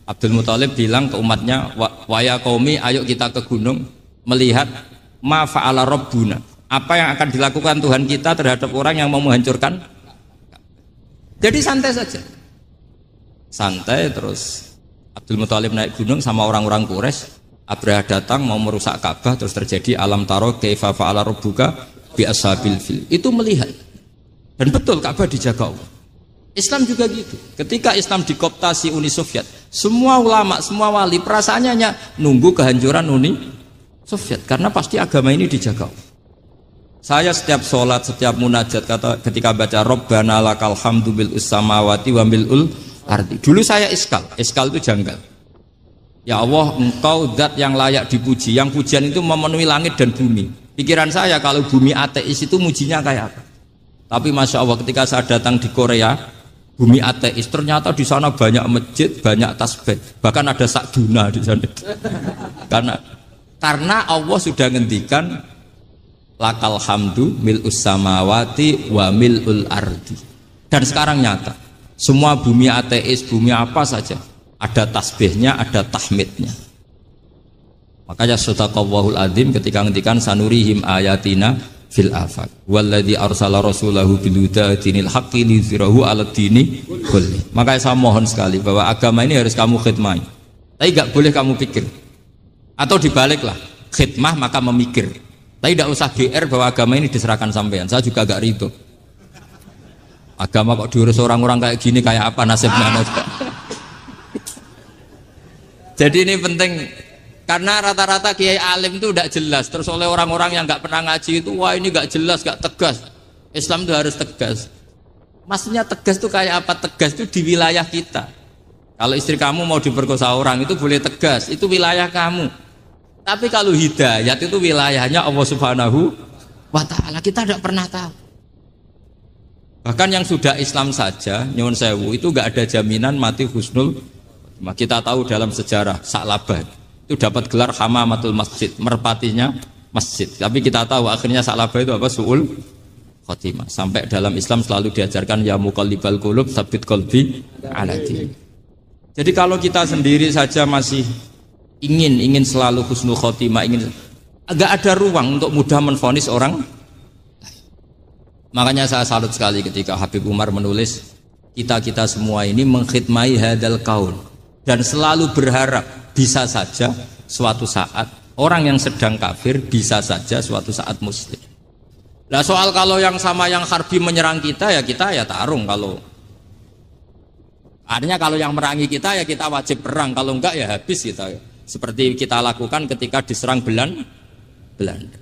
Speaker 2: Abdul Muthalib bilang ke umatnya, wa ya qaumi, ayo kita ke gunung melihat ma fa'ala rabbuna, apa yang akan dilakukan Tuhan kita terhadap orang yang mau menghancurkan. Jadi santai saja, santai. Terus Abdul Muthalib naik gunung sama orang-orang Quraisy. Abraha datang mau merusak Ka'bah, terus terjadi alam taro kaifa fa'ala rabbuka bi ashabil fil. Itu melihat, dan betul Ka'bah dijaga Allah. Islam juga gitu. Ketika Islam dikooptasi Uni Soviet, semua ulama, semua wali perasaannya hanya nunggu kehancuran Uni Soviet, karena pasti agama ini dijaga. Saya setiap sholat, setiap munajat, ketika baca Rabbana lakal hamdu bil samawati wa mil'ul ardi. Dulu saya iskal itu janggal. Ya Allah, engkau zat yang layak dipuji, yang pujian itu memenuhi langit dan bumi. Pikiran saya kalau bumi ateis itu mujinya kayak apa? Tapi masya Allah ketika saya datang di Korea, bumi ateis, ternyata di sana banyak masjid, banyak tasbih, bahkan ada sakduna di sana. Karena Allah sudah ngendikan lakal hamdu mil'us samawati wa mil'ul ardi. Dan sekarang nyata, semua bumi ateis, bumi apa saja, ada tasbihnya, ada tahmidnya. Makanya sadaqallahul adzim ketika ngendikan sanurihim ayatina fil afaq walladzi arsala rasulahu bil huda dinil haqqi liyuzhirahu 'alad dini kulli. Makanya saya mohon sekali bahwa agama ini harus kamu khidmah. Tapi enggak boleh kamu pikir. Atau dibaliklah, khidmah maka memikir. Tapi tidak usah GR bahwa agama ini diserahkan sampean. Saya juga agak ridho. Agama kok diurus orang-orang kayak gini, kayak apa nasibnya? Jadi ini penting. Karena rata-rata kiai alim itu tidak jelas. Terus oleh orang-orang yang nggak pernah ngaji itu, wah ini nggak jelas, nggak tegas. Islam itu harus tegas. Maksudnya tegas itu kayak apa? Tegas itu di wilayah kita. Kalau istri kamu mau diperkosa orang itu boleh tegas, itu wilayah kamu. Tapi kalau hidayat itu wilayahnya Allah Subhanahu wa Ta'ala. Kita tidak pernah tahu. Bahkan yang sudah Islam saja, nyuwun sewu, itu nggak ada jaminan mati husnul. Kita tahu dalam sejarah Sa'labah itu dapat gelar hamamatul masjid, merpatinya masjid. Tapi kita tahu akhirnya Sa'labah itu apa? Su'ul khotimah. Sampai dalam Islam selalu diajarkan ya muqallibal qulub tsabbit qalbi ala din. Jadi kalau kita sendiri saja masih ingin selalu husnul khotimah, agak ada ruang untuk mudah menvonis orang. Makanya saya salut sekali ketika Habib Umar menulis kita semua ini mengkhidmai hadal kaul dan selalu berharap bisa saja suatu saat orang yang sedang kafir bisa saja suatu saat muslim. Nah soal kalau yang sama yang harbi menyerang kita ya tarung. Kalau artinya kalau yang merangi kita ya kita wajib perang, kalau enggak ya habis kita. Seperti kita lakukan ketika diserang Belanda.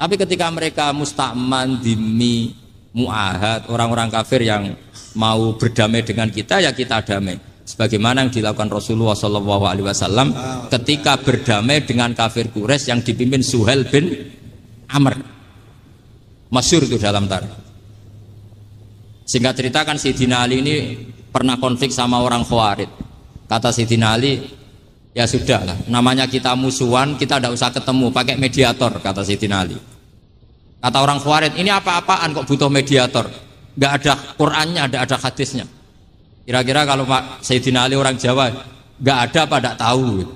Speaker 2: Tapi ketika mereka musta'man, dhimmi, mu'ahad, orang-orang kafir yang mau berdamai dengan kita ya kita damai. Sebagaimana yang dilakukan Rasulullah SAW ketika berdamai dengan kafir Quraisy yang dipimpin Suhail bin Amr. Masyhur itu dalam tarikh. Singkat cerita kan Sayyidina Ali ini pernah konflik sama orang Khawarij. Kata Sayyidina Ali, ya sudahlah, namanya kita musuhan, kita tidak usah ketemu, pakai mediator, kata Sayyidina Ali. Kata orang Khawarij, ini apa-apaan kok butuh mediator? Nggak ada Qur'annya, ada hadisnya. Kira-kira kalau Pak Sayyidina Ali orang Jawa nggak ada apa tidak tahu.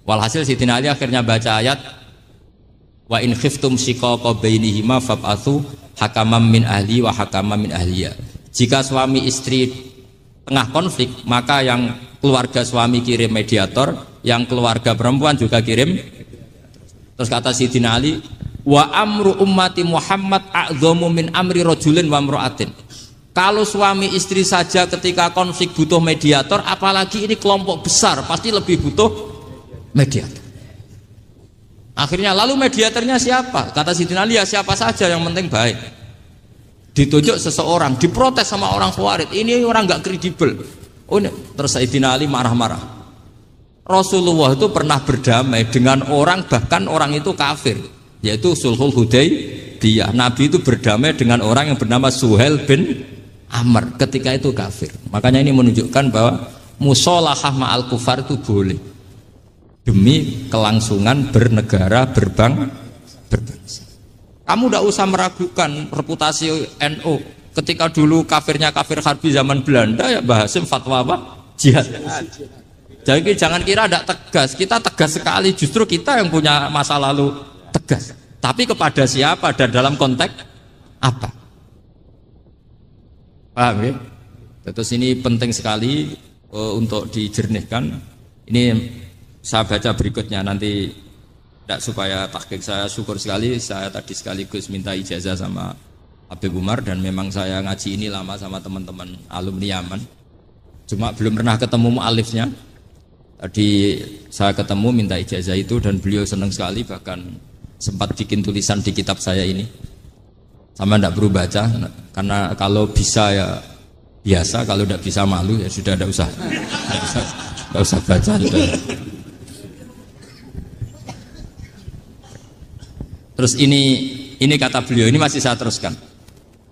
Speaker 2: Walhasil Sayyidina Ali akhirnya baca ayat wa in khiftum shiqaqa bainihima fab'atsu hakaman min ahli wa hakaman min ahliya. Jika suami istri tengah konflik, maka yang keluarga suami kirim mediator, yang keluarga perempuan juga kirim. Terus kata Sayyidina Ali, wa amru ummati Muhammad a'dhamu min amri rajulin wa imra'atin. Kalau suami istri saja ketika konflik butuh mediator, apalagi ini kelompok besar pasti lebih butuh mediator. Akhirnya lalu mediatornya siapa? Kata Sayyidina Ali, ya siapa saja yang penting baik. Ditunjuk seseorang, diprotes sama orang Khawarij, ini orang nggak kredibel. Oh, terus Sayyidina Ali marah-marah. Rasulullah itu pernah berdamai dengan orang, bahkan orang itu kafir, yaitu Sulhul Hudaybiyah. Nabi itu berdamai dengan orang yang bernama Suhail bin Amr ketika itu kafir. Makanya ini menunjukkan bahwa musolahah ma'al kufar itu boleh demi kelangsungan bernegara berbangsa. Kamu tidak usah meragukan reputasi NU. Ketika dulu kafirnya kafir harbi zaman Belanda ya Mbah Hasim fatwa apa? Jihad. Jadi jangan kira tidak tegas. Kita tegas sekali, justru kita yang punya masa lalu tegas. Tapi kepada siapa dan dalam konteks apa? Paham ya? Terus ini penting sekali untuk dijernihkan. Ini saya baca berikutnya nanti tidak supaya tahqiq. Saya syukur sekali, saya tadi sekaligus minta ijazah sama Habib Umar dan memang saya ngaji ini lama sama teman-teman alumni Yaman. Cuma belum pernah ketemu mu'alifnya. Tadi saya ketemu minta ijazah itu dan beliau senang sekali, bahkan sempat bikin tulisan di kitab saya ini. Sama tidak perlu baca, karena kalau bisa ya biasa, kalau tidak bisa malu ya sudah, tidak usah baca sudah. Terus ini kata beliau, ini masih saya teruskan.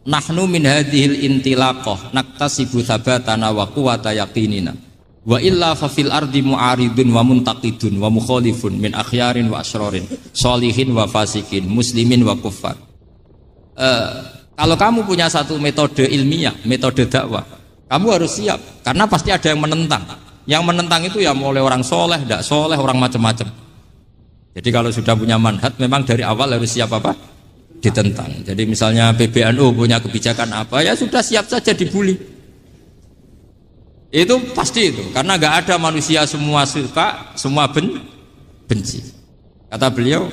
Speaker 2: nahnu min hadhil intilaqah naktasibu thabatana wa quwwata yaqinina wa illa fa fil ardi mu'aridun wa muntaqidun wa mukhalifun min akhyarin wa asrarin sholihin wa fasikin muslimin wa kuffar. Kalau kamu punya satu metode ilmiah, metode dakwah, kamu harus siap karena pasti ada yang menentang. Yang menentang itu ya mulai orang soleh, tidak soleh, orang macam-macam. Jadi kalau sudah punya manhaj, memang dari awal harus siap apa? Ditentang. Jadi misalnya PBNU punya kebijakan apa, ya sudah siap saja dibully. Itu pasti itu, karena nggak ada manusia semua suka, semua benci. Kata beliau,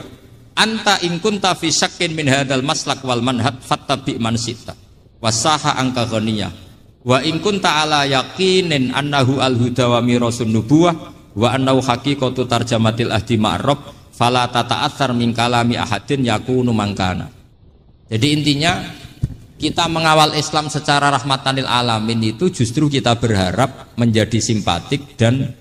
Speaker 2: anta in kunta fi syakkin min hadzal maslak wal manhaj fattabi man syi'ta wasaha angka ghaniyah wa in kunta ala yaqinin annahu al-huda wa mirasun nubuwah wa annahu haqiqatu tarjamatil ahdi ma'rab fala tata'athar min kalami ahadin yakunu mangkana. Jadi intinya kita mengawal Islam secara rahmatan lil alamin itu justru kita berharap menjadi simpatik dan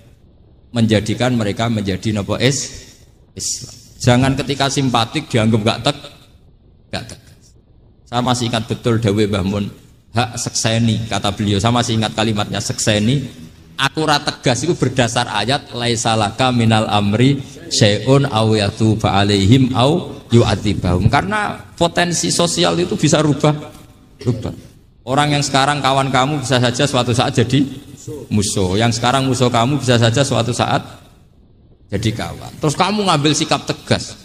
Speaker 2: menjadikan mereka menjadi nopo Islam. Jangan ketika simpatik dianggap gak tegas. Saya masih ingat betul dawuh Mbah Mun, hak sekseni, kata beliau. Saya masih ingat kalimatnya sekseni. Akurat tegas itu berdasar ayat laisalaka minal amri syai'un aw yatuba alaihim aw yu'adzibahum. Karena potensi sosial itu bisa rubah. Orang yang sekarang kawan kamu bisa saja suatu saat jadi musuh. Yang sekarang musuh kamu bisa saja suatu saat jadi kawan. Terus kamu ngambil sikap tegas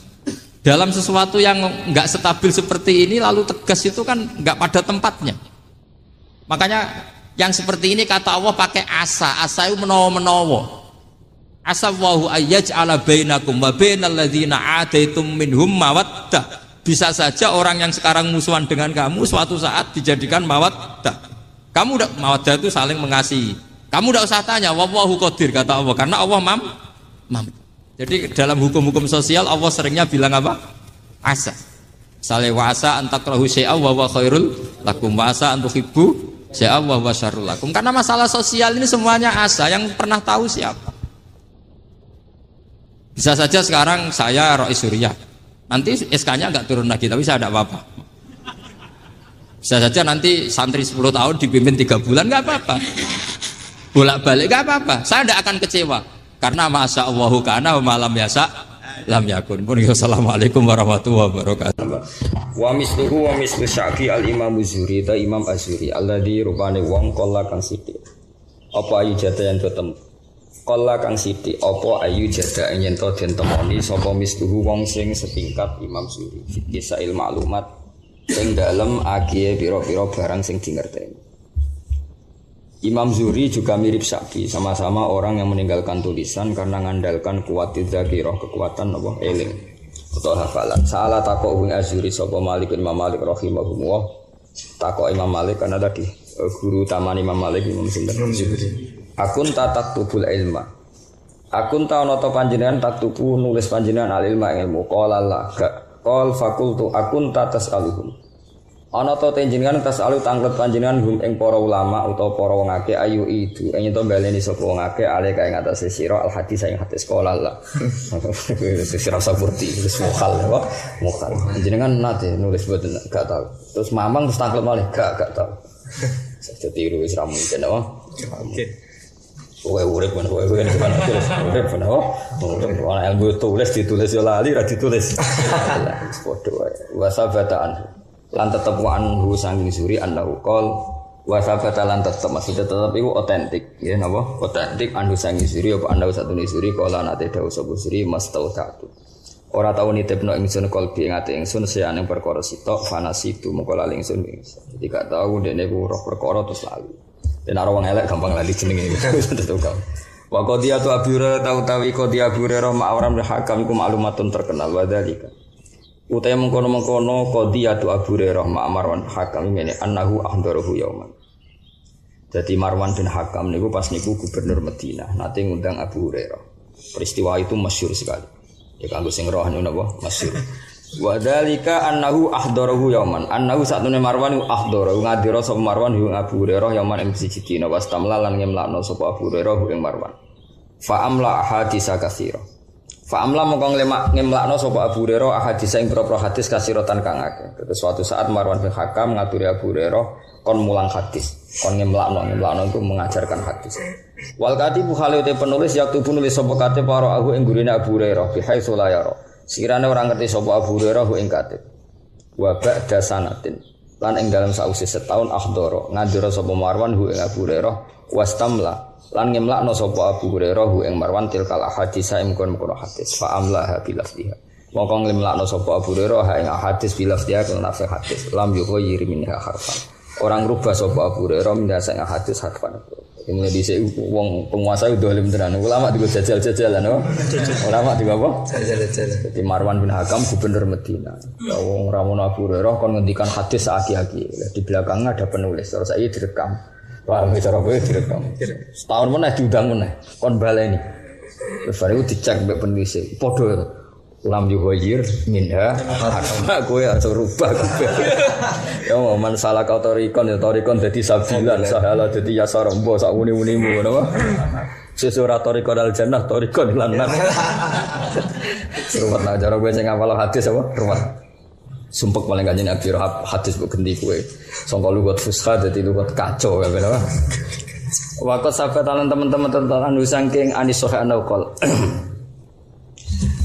Speaker 2: dalam sesuatu yang nggak stabil seperti ini, lalu tegas itu kan nggak pada tempatnya. Makanya yang seperti ini kata Allah pakai asa. Asa itu menawa-menawa. Asa wahu ayyaj'ala bainakum wa bainal ladzina ataitum minhum mawaddah. Bisa saja orang yang sekarang musuhan dengan kamu suatu saat dijadikan mawaddah. Kamu udah mawaddah itu saling mengasihi. Kamu udah usah tanya wallahu qadir kata Allah, karena Allah mampu. Jadi dalam hukum-hukum sosial Allah seringnya bilang apa? Asa. Misalnya wa asa an takrahu syai'a wa huwa khairul lakum wa asa an tuhibbu syai'a wa huwa syarrul lakum. Karena masalah sosial ini semuanya asa, yang pernah tahu siapa. Bisa saja sekarang saya Rois Surya, nanti SK-nya enggak turun lagi, tapi saya tidak apa-apa. Bisa saja nanti santri 10 tahun dipimpin 3 bulan enggak apa-apa. Bolak-balik enggak apa-apa. Saya tidak akan kecewa. Karena masya Allahu kana wa malam yasa lam yakun. Assalamualaikum warahmatullahi wabarakatuh.
Speaker 1: Wa misluhu wa mislu Syafi al-Imam Zuri ta Imam Azuri alladzi rupane wong kala kang sithik. Apa ayu jada yen tetem. Kala kang sithik apa ayu jada yen to den temoni sapa misluhu wong sing setingkat Imam Zuri. Kisail maklumat sing dalem agie pira-pira barang sing dingerteni. Imam Zuri juga mirip Syafi, sama-sama orang yang meninggalkan tulisan karena mengandalkan kuat dzakirah, kekuatan apa eling atau hafalan. Salah takok Ibnu Azuri sapa Malik bin Malik rahimahullah. Takok Imam Malik karena tadi guru taman Imam Malik Imam Sinten. Akun taktubul ilma. Akun ta ana ta panjenengan taktubu nulis panjenengan al ilma ilmu qala la ga qol fakultu akun tasaluhum. Ana ta panjenengan tasalu tanglet panjenengan hum ing para ulama utawa para wong akeh ayu itu ing to baleni sapa wong akeh ale kae ngatasé sira al hadis ing hadis qala la. Sira saburti wis mukhal wae mukhal. Panjenengan nate nulis boten gak tau. Terus mamang terus tanglet malih gak tau. Saja tiru wis ra mungkin apa? Mungkin. Kowe urip men kowe gimana terus urip men apa? Ora ilmu tulis ditulis yo lali ra ditulis. Padha wae. Wa sabataan lan tetep wa anhu sanging Zuri annahu qol wa sabata lan tetep maksudnya tetep iku otentik ya napa otentik anhu sanging Zuri apa annahu satune Zuri qala nate dawuh sapa Zuri mastautatu ora tau nitipno ingsun kalbi ing ati ingsun seane perkara sitok fanasitu mengko lali ingsun jadi gak tau dene ku roh perkara terus lali den ora wong elek gampang lali jenenge wis tentu kau wa qadiyatu abura tautawi qadiyatu abura ma'aram hakam iku maklumatun terkenal wa dzalika utai mengkono-mengkono qadiyatu Abu Hurairah Marwan Hakam ngene annahu ahdaruhu yauman. Jadi Marwan bin Hakam niku pas niku gubernur Madinah nate ngundang Abu Hurairah. Peristiwa itu masyhur sekali. Ya kanggo sing roh niku napa masyhur. Wa dzalika annahu ahdaruhu yauman. Annahu satune Marwan ahdara ngadira sapa Marwan ing Abu Hurairah yauman ing siji dina wastamla lan ngemlakno sapa Abu Hurairah ing Marwan. Fa amla hadisa katsira.
Speaker 4: Fa'amla mongko ngemlakno sapa Abu Hurairah ahadits ing propro hadis kasirotan kang akeh. Terus suatu saat Marwan bin Hakam ngaturi Abu Hurairah kon mulang hadis, kon ngemlakno itu mengajarkan hadis. Wal katibu khalite penulis yaktu penulis sapa katib para aku ing gurine Abu Hurairah bi haitsu la yara. Sekirane ora ngerti sapa Abu Hurairah ing katib. Wa ba'da sanatin lan ing dalam sause setahun akhdara ngandura sapa Marwan ing Abu Hurairah wastamla lan ngemlakno sapa Abu Hurairah ing Marwan tilkal ahadits ing kono hadis fa amlaha bilafdiha mongko ngemlakno sapa Abu Hurairah ing hadis bilafdiha kan nafsi hadis lam yughayir minha harfan orang rubah sapa Abu Hurairah mindasa ing hadis harfan ini dhisik wong penguasa dolim tenan ulama digo jajal-jajalan ulama digo apa jajal-jajalan dadi Marwan bin Hakam gubernur Madinah wong ramono Abu Hurairah kon ngendikan hadis aki-aki di belakangnya ada penulis terus saiki direkam. Paham cara kowe direkam. Setahun meneh diundang meneh. Kon baleni. Terus baru dicek mbek penulis. Padha lam yughayir minha. Kowe harus rubah kabeh. Ya man salah kau torikon ya torikon dadi sabilan sahala dadi yasar mbo sak muni-munimu ngono apa. Sesora torikon al jannah torikon lan nar. Ruwet cara kowe sing ngapal hadis apa? Ruwet. Sumpek paling kanjeng Nabi hadis kok ganti kowe. Sangka lugat fusha dadi lugat kacau ya bener. Waqat sabatalan teman-teman tentang anu saking anis sahih anaqol.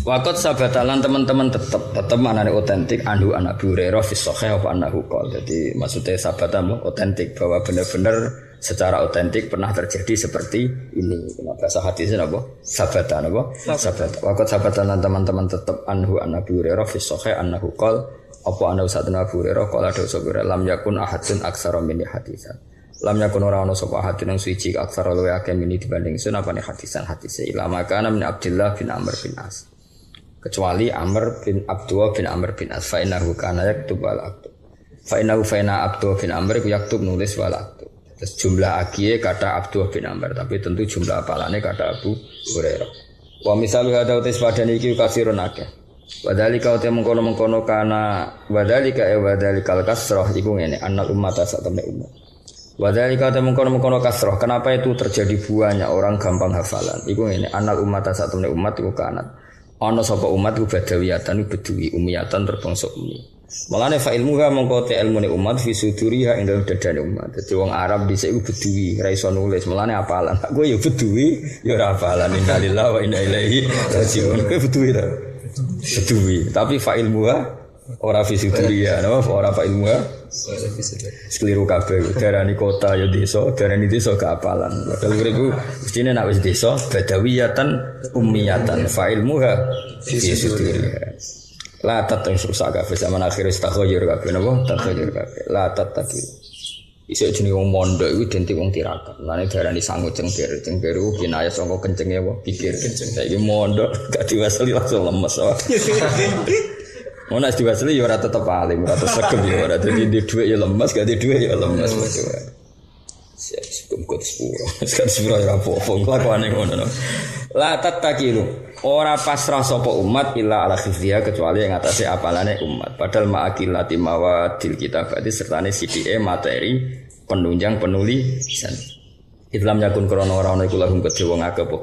Speaker 4: Waqat sabatalan teman-teman tetep manane otentik anu anak Abu Hurairah fi sahih apa anahu qol. Jadi maksudnya sabatan otentik bahwa benar-benar secara otentik pernah terjadi seperti ini. Bahasa hadisnya apa? Sabatan apa? Sabat. Waqat sabatalan teman-teman tetep anhu anak Abu Hurairah fi sahih anahu qol. Apa ana usatuna Abu Hurairah qala dawu sapa lam yakun ahadun aksara min hadisan. Lam yakun ora ana sapa ahadun suci aksara luwe akeh min dibanding sunapane hadisan hadise ilama kana min Abdullah bin Amr bin As. Kecuali Amr bin Abdullah bin Amr bin As fa innahu kana yaktub wal aktub. Fa innahu Abdullah bin Amr yaktub nulis wal aktub. Terus jumlah agie kata Abdullah bin Amr tapi tentu jumlah apalane kata Abu Hurairah. Wa misalu hada utis padane iki kasirun akeh. Wadhalika uti mengkono-mengkono kana wadhalika wadhalikal kasrah iku ngene annal ummata satamne umat. Wadhalika uti mengkono-mengkono kasrah kenapa itu terjadi banyak orang gampang hafalan iku ngene annal ummata satamne umat iku kanat ana sapa umat iku badawiyatan bedui umiyatan terbangsa umi. Malane fa ilmuha mengko te ilmune umat fi suduriha ing dalem dadane umat. Dadi wong Arab dhisik iku bedui ra iso nulis malane hafalan. Kowe ya bedui ya ora hafalan innalillahi wa inna ilaihi raji'un. Kowe bedui ta? Bedui, tapi fa'il muha ora fisituria, napa ora fa'il muha sekeliru kabeh. Darani kota ya desa, darani desa keapalan. Padahal uripku mestine nek wis desa badawiyatan ummiyatan fa'il muha fisituria. La tatang rusak kabeh zaman akhir istakhayyur kabeh napa takhayyur kabeh. La tataki. Isuk jenenge wong mondok iku identik wong tirakat. Lane darani sangu cengker. Cengker ku kinayah saka kencenge apa? Pikir kenceng. Saiki mondok gak diwasali langsung lemes. Ono diwasali ya ora tetep alim, ora tetep segem ya ora. Dadi di dhuwit ya lemes, gak di dhuwit ya lemes. Cukup sepuro. Sekarang sepuro ya apa-apa. Kelakuane ngono. La tatakilu. Ora pasrah sapa umat illa ala khifriha kecuali yang atase apalane umat. Padahal ma'akillati mawadil kitabati sertane sidike materi penunjang penulisan. Islam yakun krana ora ana iku lahum kedhe wong akeh apa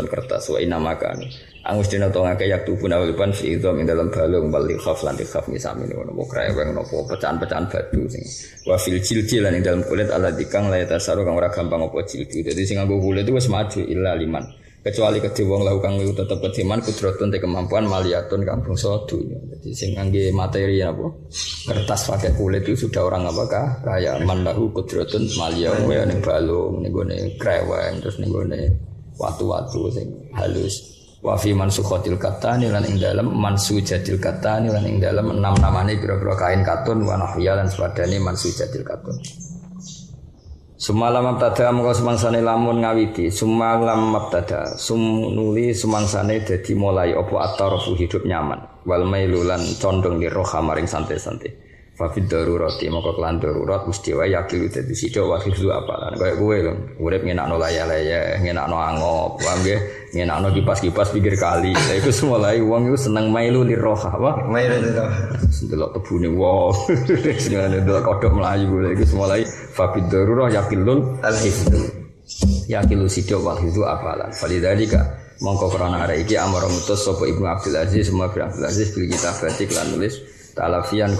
Speaker 4: kertas wa inamakan. Angus dina to ngake yak tubuh nawalpan fi idzam ing dalam balung bal khaf lan khaf misamine ono kreweng nopo pecahan-pecahan batu sing wa fil jilji lan ing dalam kulit ala dikang la tasaru kang ora gampang apa jilji. Dadi sing nganggo kulit itu wis maju illa liman. Kecuali kedhe wong lahu kang tetep kediman kudratun te kemampuan maliyatun kang bangsa dunya. Dadi sing ngangge materi apa kertas pakai kulit itu sudah orang apakah kaya man lahu kudratun maliyah kaya ning balung ning gone kreweng terus ning gone watu-watu sing halus. Wa fi mansukhatil katani lan ing dalem mansujatil katani lan ing dalem 6 namane pira-pira kain katun wa nahya lan sepadane mansujatil katun. Sumalam mabtada mengko semangsane lamun ngawiti sumalam mabtada nuli semangsane dadi mulai apa at-tarafu hidup nyaman wal mailulan condong li roha maring santai-santai fa fid darurati mengko kelan darurat mesti wae yakin dadi sida wa hifzu apalan kaya kowe lho urip ngenakno laya-laya ngenakno angop paham nggih ngenakno kipas-kipas pinggir kali lha iku mulai wong iku seneng mailu li roha apa mailu li roha delok kebune wow sing delok kodhok mlayu lha iku mulai fa fid darurah yakilul al hifzu yakilu sida wa hifzu apalan falidalika Mongko krana arek iki amara ngutus sapa Ibnu Abdul Aziz semua Ibnu Abdul Aziz bil kitabati lan nulis talafian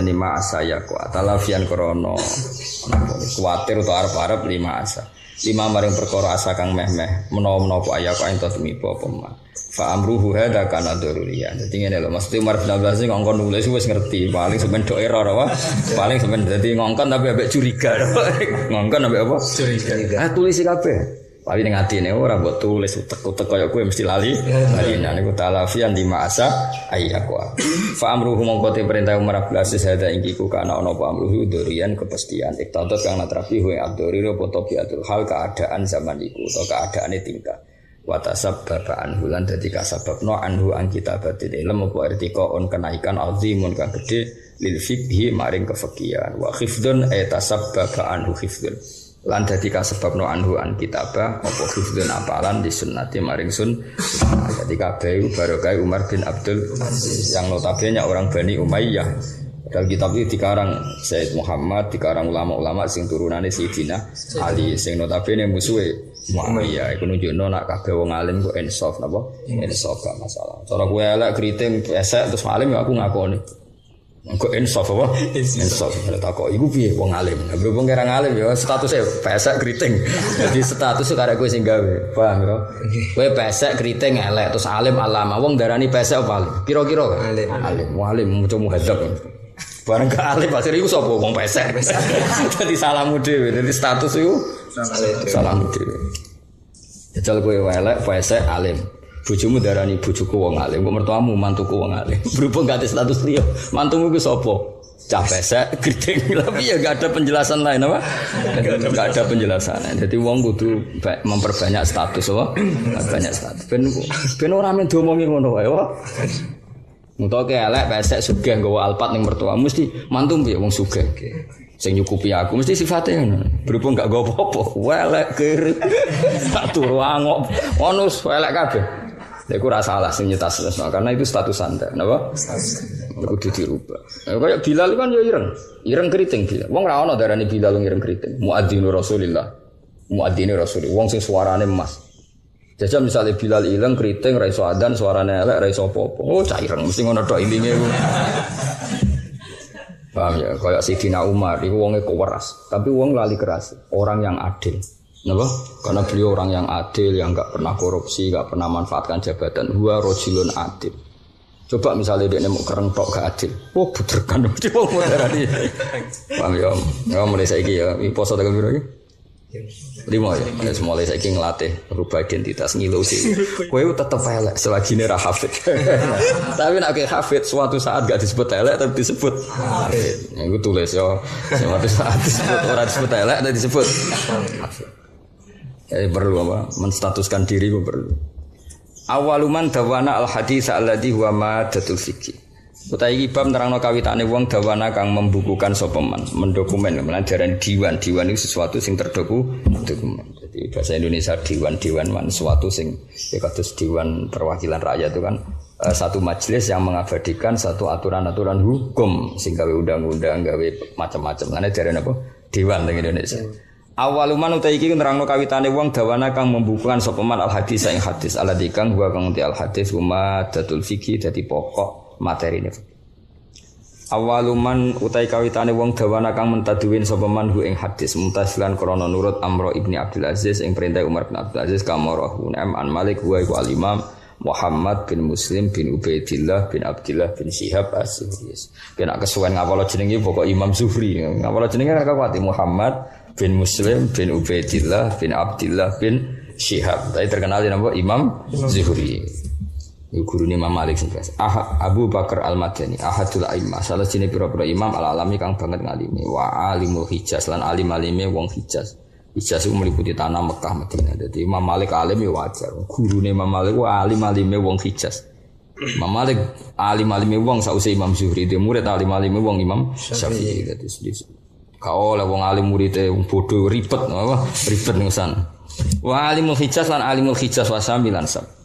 Speaker 4: lima asa ya ku talafian krana kuwatir utawa arep-arep lima asa lima maring perkara asa kang meh-meh menawa-menawa apa aya kok ento tumiba apa ma fa amruhu hada kana daruriyan dadi ngene lho mesti Umar bin Abdul Aziz ngongkon nulis wis ngerti paling sampean do error apa paling sampean dadi ngongkon tapi ambek curiga ngongkon ambek apa curiga tulisi kabeh paling ning atine ora mbok tulis utek-utek kaya kowe mesti lali. Nah niku talafian di masa ayyaqwa. Fa amruhu mongko te perintah Umar bin Abdul Aziz hada ingkiku kana ana apa amruhu durian kepastian. Iktadat kang natrafi wa abduri apa tabiatul hal keadaan zaman iku atau keadaane tingkah. Wa tasabbaba anhu lan dadi kasababno anhu an kitabatil ilm apa artika on kenaikan azimun kang gedhe lil fiqhi maring kefiqihan. Wa khifdun tasabbaba anhu khifdun. Lan dadi kasebabno anhu an kitabah apa hifdzun apalan di sunnati maring sun. Dadi kabeh barokah Umar bin Abdul Aziz yang notabene orang Bani Umayyah. Dalam kitab itu dikarang Sayyid Muhammad, dikarang ulama-ulama sing turunane Sayyidina Ali sing notabene musuhe Muammiyah. Iku nunjukno nek kabeh wong alim kok insaf napa? Insaf gak masalah. Cara kowe elek kriting pesek terus alim ya aku ngakoni. Engko insaf apa? Insaf. Tak kok iku piye wong alim. Berhubung kira ngalim ya statusnya pesek kriting. Jadi status karek kowe sing gawe. Paham ya? Kowe pesek kriting elek terus alim alama. Wong darani pesek apa alim? Kira-kira alim. Alim. Wong alim mucu muhadzab. Bareng ke alim pasir iku sapa wong pesek. Dadi salahmu dhewe. Dadi status iku salahmu dhewe. Jajal kowe elek pesek alim. Bojomu darani bojoku wong alim, kok mertuamu mantuku wong alim. Berhubung gak ada status liya, mantumu ku sapa? Cah pesek, gede. Tapi ya gak ada penjelasan lain apa? Gak ada penjelasan. Jadi wong kudu memperbanyak status apa? Banyak status. Ben ora men diomongi ngono wae, apa? Mutoke elek pesek sugih nggawa alpat ning mertuamu mesti mantu piye wong sugih. Sing nyukupi aku mesti sifatnya ngono. Berhubung gak nggo apa-apa, elek kiri. Tak turu angop. Ono elek kabeh. Iku ora salah sing nyetas karena itu status Anda, napa? Kudu dirubah. Kayak Bilal kan ya ireng keriting Bilal. Wong ra ono darani Bilal ireng keriting. Muadzinu Rasulillah. Muadzinu Rasul. Wong sing suarane emas. Jajal misalnya Bilal ireng keriting ra iso adzan, suarane elek ra iso apa-apa. Oh, cah ireng mesti ngono tok ilinge ku. Paham ya? Kayak Sayyidina Umar iku wonge keweras, tapi wong lali keras, orang yang adil. Kenapa? Karena beliau orang yang adil, yang enggak pernah korupsi, enggak pernah manfaatkan jabatan. Huwa rajulun adil. Coba misalnya dia mau kereng tok gak adil. Oh, buterkan mesti wong moderani. Paham ya? Ya mulai saiki ya, iki poso tanggal piro iki? 5 ya. Nek mulai saiki nglatih rubah identitas ngilu sih. Kowe tetep elek selagi ra hafid. Tapi nek hafid suatu saat gak disebut elek tapi disebut hafid. Ya iku tulis ya. Suatu saat disebut ora disebut elek tapi disebut hafid. Perlu apa? Menstatuskan diri itu perlu. Awaluman dawana al hadis alladhi huwa madatul fikih. Utai iki bab nerangno kawitane wong dawana kang membukukan sapa man, mendokumen, melanjaran diwan. Diwan itu sesuatu sing terdokumen. Jadi bahasa Indonesia diwan man sesuatu sing ya kados dewan perwakilan rakyat itu kan satu majelis yang mengabadikan satu aturan-aturan hukum sing gawe undang-undang, gawe macam-macam. Lane jarene apa? Dewan ning Indonesia. Awaluman utai iki nerangno kawitane wong dawana kang membukukan sapa man al hadis ing hadis alladzi kang wa kang al hadis huma datul fikih dadi pokok materine. Awaluman utai kawitane wong dawana kang mentaduwin sapa man ing hadis mutasilan krana nurut Amr ibni Abdul Aziz ing perintah Umar bin Abdul Aziz kamarahu an Malik wa iku al-Imam Muhammad bin Muslim bin Ubaidillah bin Abdillah bin Syihab Az-Zuhri. Kena kesuwen ngapalo jenenge pokok Imam Zuhri. Ngapalo jenenge kan kuwati Muhammad bin Muslim bin Ubaidillah bin Abdillah bin Syihab. Tapi terkenal nama Imam Zuhri. Iku gurune Imam Malik sing biasa. Abu Bakar Al-Madani, ahadul a'immah. Salah sini pira-pira imam al-alami kang banget ngalimi. Wa alimul Hijaz lan alim-alime wong Hijaz. Hijaz iku meliputi tanah Mekah Madinah. Dadi Imam Malik alim ya wajar. Gurune Imam Malik wa alim-alime wong Hijaz. Imam Malik alim-alime wong sause Imam Zuhri. Dia murid alim-alime wong Imam Syafi'i. Dadi sedih. Kau lah wong alim muridé wong bodoh ribet apa? Ribet ngusan. Wa alimul Hijaz lan alimul Hijaz wa samilan sab.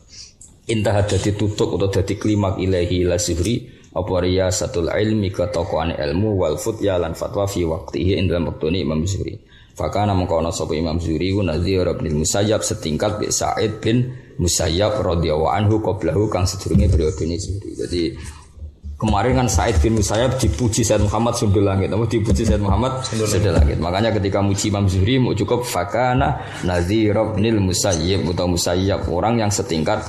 Speaker 4: Intah dadi tutuk atau dadi klimak ilahi la Zuhri apa riyasatul ilmi ketokoane ilmu wal futya lan fatwa fi waqtihi ing dalam waktune Imam Zuhri. Fakana mengkono sapa Imam Zuhri Nadhir bin Musayyab setingkat bi Sa'id bin Musayyab radhiyallahu anhu qablahu kang sedurunge periode Zuhri. Jadi kemarin kan Sa'id bin Musayyab dipuji Sayyid Muhammad sundul langit, apa dipuji Sayyid Muhammad sundul langit. Makanya ketika muji Imam Zuhri mau cukup fakana Nadhir bin Musayyab atau Musayyab, orang yang setingkat